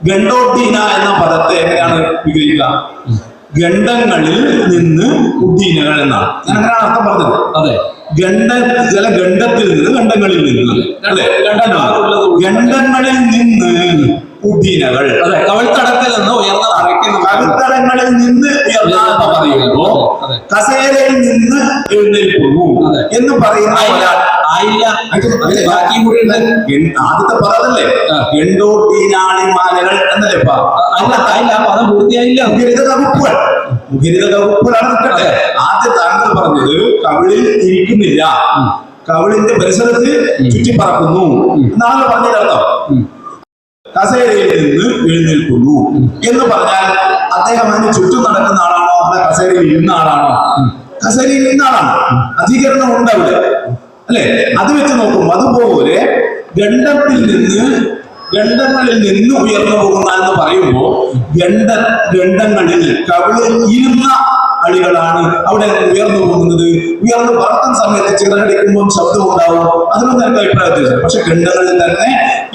ഗണ്ടോട്ടീന എന്ന പദത്തെ എങ്ങനെയാണ് വിഗ്രഹിക്കുക? ഗണ്ഡങ്ങളിൽ നിന്ന് ഉദ്ദീനകൾ എന്നാണ്. ഞാൻ അങ്ങനെയാണ് അർത്ഥം പറഞ്ഞത്. അതെ. ചില ഗണ്ഡത്തിൽ നിന്ന് ഗണ്ഡങ്ങളിൽ നിന്ന് അല്ലെ, ഗണ്ഡങ്ങളിൽ നിന്ന് ഉദ്ദീനകൾ. അതെ. കവിൾത്തടത്തിൽ നിന്ന് ഉയർന്ന കവിൾത്തടങ്ങളിൽ നിന്ന് ഉയർന്ന പറയുമ്പോ കസേരയിൽ നിന്ന് എഴുന്നേൽക്കുന്നു എന്ന് പറയുന്ന ആദ്യത്തെ പദമല്ലേ ഗണ്ടോട്ടീനാളിമാലകൾ എന്നല്ലേ പദം പൂർത്തിയായില്ല. മുഖരിത വകുപ്പുകളാണ് നിൽക്കട്ടെ. ആദ്യം താങ്കൾ പറഞ്ഞത് കവിളിൽ ഇരിക്കുന്നില്ല, കവിളിന്റെ പരിസരത്ത് ചുറ്റിപ്പറക്കുന്നു എന്നാണ് പറഞ്ഞതിനർത്ഥം. കസേരയിൽ നിന്ന് എഴുന്നേൽക്കുന്നു എന്ന് പറഞ്ഞാൽ അദ്ദേഹം അതിന് ചുറ്റും നടക്കുന്ന ആളാണോ അല്ല കസേരയിൽ ഇരുന്ന ആളാണോ? കസേരയിൽ ഇരുന്ന ആളാണ്. അധികരണം ഉണ്ട് അവിടെ അല്ലെ. അത് വെച്ച് നോക്കുമ്പോൾ അതുപോലെ ഗണ്ഡങ്ങളിൽ നിന്ന് ഉയർന്നു പോകുന്ന എന്ന് പറയുമ്പോൾ ഗണ്ഡങ്ങളിൽ കവിളിൽ ഇരുന്ന അടികളാണ് അവിടെ ഉയർന്നു പോകുന്നത്. ഉയർന്നു പറക്കുന്ന സമയത്ത് ചിറകടിക്കുമ്പോൾ ശബ്ദം ഉണ്ടാവും. അതിനൊന്നും എനിക്ക് അഭിപ്രായത്തില്ല. പക്ഷെ ഗണ്ഡങ്ങളിൽ തന്നെ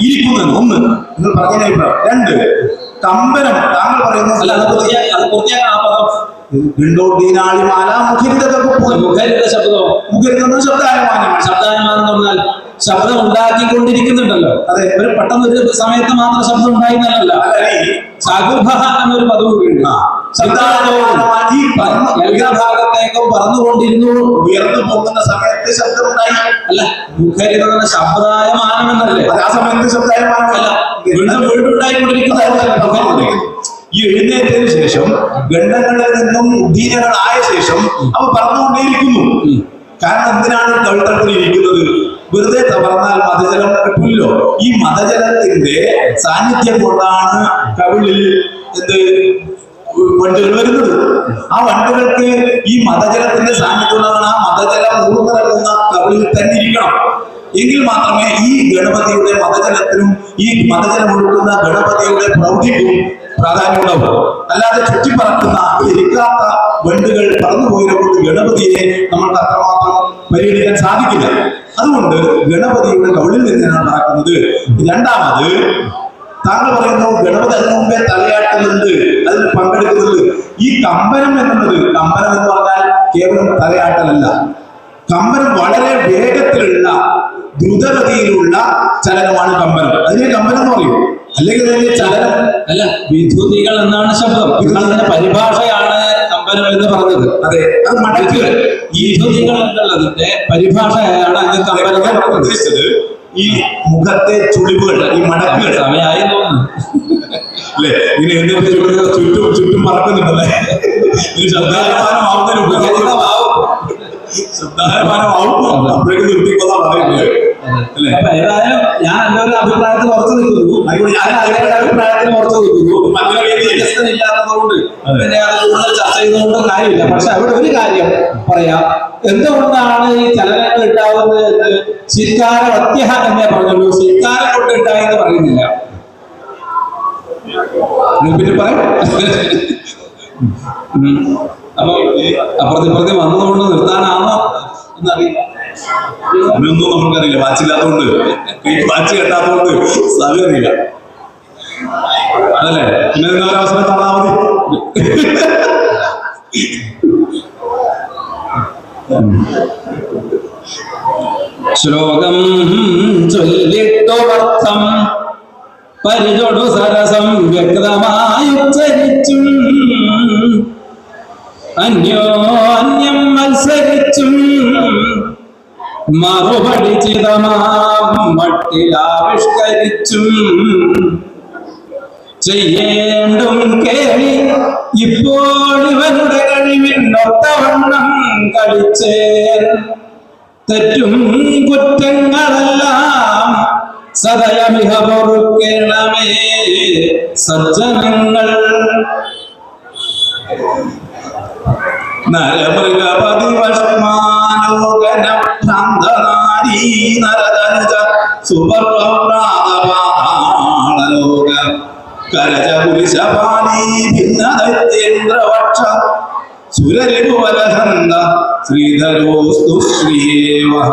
ഇരിക്കുന്നത് ഒന്ന് നിങ്ങൾ പറഞ്ഞ അഭിപ്രായം. രണ്ട്, കമ്പനം താങ്കൾ പറയുന്നത് ഗണ്ടോട്ടീനാളിമാല മുഖരിത ശബ്ദം. മുഖരിത ശബ്ദായമാനം എന്ന് പറഞ്ഞാൽ ശബ്ദം ഉണ്ടാക്കിക്കൊണ്ടിരിക്കുന്നുണ്ടല്ലോ. അതെ. ഒരു പെട്ടെന്ന് ഒരു സമയത്ത് മാത്രം ശബ്ദം ഉണ്ടായിരുന്നല്ല. സാഗുർഭ എന്നൊരു പദവും എല്ലാ ഭാഗത്തേക്കും പറന്നുകൊണ്ടിരുന്നു. ഉയർന്നു പോകുന്ന സമയത്ത് ശബ്ദം ഉണ്ടായി അല്ല. മുഖരിത ശബ്ദായമാനം എന്നല്ലേ? ആ സമയത്ത് ശബ്ദായമാനമല്ല, വീണ്ടും ഉണ്ടായിക്കൊണ്ടിരിക്കുന്ന. ഈ എഴുന്നേറ്റതിനു ശേഷം ഗണ്ഡങ്ങളിൽ നിന്നും ഉദ്ദീനങ്ങളായ ശേഷം അവ പറന്നുകൊണ്ടേയിരിക്കുന്നു. കാരണം എന്തിനാണ് കവിൾത്തടത്തിൽ ഇരിക്കുന്നത്? വെറുതെ പറഞ്ഞാൽ മതജലം കിട്ടില്ലോ. ഈ മതജലത്തിന്റെ സാന്നിധ്യം കൊണ്ടാണ് കവിളിൽ വണ്ടുകൾ വരുന്നത്. ആ വണ്ടുകൾക്ക് ഈ മതജലത്തിന്റെ സാന്നിധ്യം കൊണ്ടാണ് ആ മതജലം ഊർന്നിറങ്ങുന്ന കവിളിൽ തന്നെ ഇരിക്കണം. എങ്കിൽ മാത്രമേ ഈ ഗണപതിയുടെ മതജലത്തിനും ഈ മതജലം ഒഴുകുന്ന ഗണപതിയുടെ പ്രൗഢിക്കും പ്രാധാന്യമുണ്ടാവും. അല്ലാതെ ചുറ്റിപ്പറക്കുന്ന ഇരിക്കാത്ത വണ്ടുകൾ പറന്നുപോയതിനെ കൊണ്ട് ഗണപതിയെ നമ്മൾക്ക് അത്രമാത്രം പരിഗണിക്കാൻ സാധിക്കില്ല. അതുകൊണ്ട് ഗണപതിയുടെ കവിളിൽ നിന്നാണ് നടക്കുന്നത്. രണ്ടാമത് താങ്കൾ പറയുന്നു ഗണപതി അതിനു മുമ്പേ തലയാട്ടുന്നുണ്ട്, അതിൽ പങ്കെടുക്കുന്നുണ്ട്. ഈ കമ്പനം എന്നുള്ളത്, കമ്പനം എന്ന് പറഞ്ഞാൽ കേവലം തലയാട്ടലല്ല. കമ്പനം വളരെ വേഗത്തിലുള്ള ദ്രുതഗതിയിലുള്ള ചലനമാണ് കമ്പനം. അതിനെ കമ്പനം എന്ന് പറയും. അല്ലെങ്കിൽ അതിന്റെ ചലനം അല്ല, വിധുതികൾ എന്നാണ് ശബ്ദം. അതിന്റെ പരിഭാഷയാണ് കമ്പനം എന്ന് പറഞ്ഞത്. അതെ, അത് മടക്കുകൾ. ഈ വിധുതികൾ എന്നുള്ളതിന്റെ പരിഭാഷയാണ് അങ്ങ് കമ്പനം ഉദ്ദേശിച്ചത്. ഈ മുഖത്തെ ചുളിവുകൾ, ഈ മടക്കുകൾ സമയമായി തോന്നുന്നു അല്ലെ, ഇങ്ങനെ ചുറ്റും മറക്കുന്നുണ്ടല്ലേ. ശബ്ദായമാനമാവും അപ്പോഴേക്കും നിർത്തിക്കൊള്ളാൻ പറയുന്നത് അല്ലെ. ഏതായാലും ഞാൻ എൻ്റെ ഒരു അഭിപ്രായത്തിൽ ഉറച്ചു നിൽക്കുന്നു. അഭിപ്രായത്തിൽ ഉറച്ചു നിൽക്കുന്നു. വ്യത്യസ്തമില്ലാത്തതുകൊണ്ട് പിന്നെ അത് കൂടുതൽ ചർച്ച ചെയ്തുകൊണ്ട് കാര്യമില്ല. പക്ഷെ അവിടെ ഒരു കാര്യം പറയാം. എന്തുകൊണ്ടാണ് ഈ ചലനങ്ങൾ ഉണ്ടാവുന്നത് എന്ന് ശിക്കാര വത്യഹ എന്നേ പറഞ്ഞുള്ളൂ. ശിക്കാരം കൊണ്ട് ഉണ്ടായെന്ന് പറയുന്നില്ല. പിന്നെ പറയും. അപ്പൊ അപ്പുറത്തിപ്പുറത്ത് വന്നതുകൊണ്ട് നിർത്താനാണോ എന്നറിയില്ല. അങ്ങനെയൊന്നും നമുക്കറിയില്ല. വാച്ചില്ലാത്തതുകൊണ്ട്, വാച്ച് കെട്ടാത്തതുകൊണ്ട് സമയം അറിയില്ല അതല്ലേ. പിന്നെ ഒരവസരം തന്നാൽ മതി. ശ്ലോകം ചൊല്ലിട്ടോർത്ഥം പരിചൊടു സരസം വ്യക്തമായി ഉച്ചരിച്ചും അന്യോന്യം മത്സരിച്ചും മറുപടി ചിതമാം മട്ടിലാവിഷ്കരിച്ചും ചെയ്യേണ്ടും കേളി ഇപ്പോൾ ഇവരുടെ കഴിവിനൊത്തവണ്ണം കളിച്ചേ തെറ്റും കുറ്റങ്ങളെല്ലാം സദയമിഹ പൊറുക്കേണമേ സജ്ജനങ്ങൾ. നരമൃഗപതി വഷ്മാലോകന ഭ്രാന്തനാരീ നരതനുജ സുപർവ്രാതപാതാളലോക കരജ പുരുഷപാലീ ഭിന്നദൈത്യേന്ദ്രവക്ഷ സുരരിപുവലഹന്ത ശ്രീധരോസ്തു ശ്രീയേവഃ.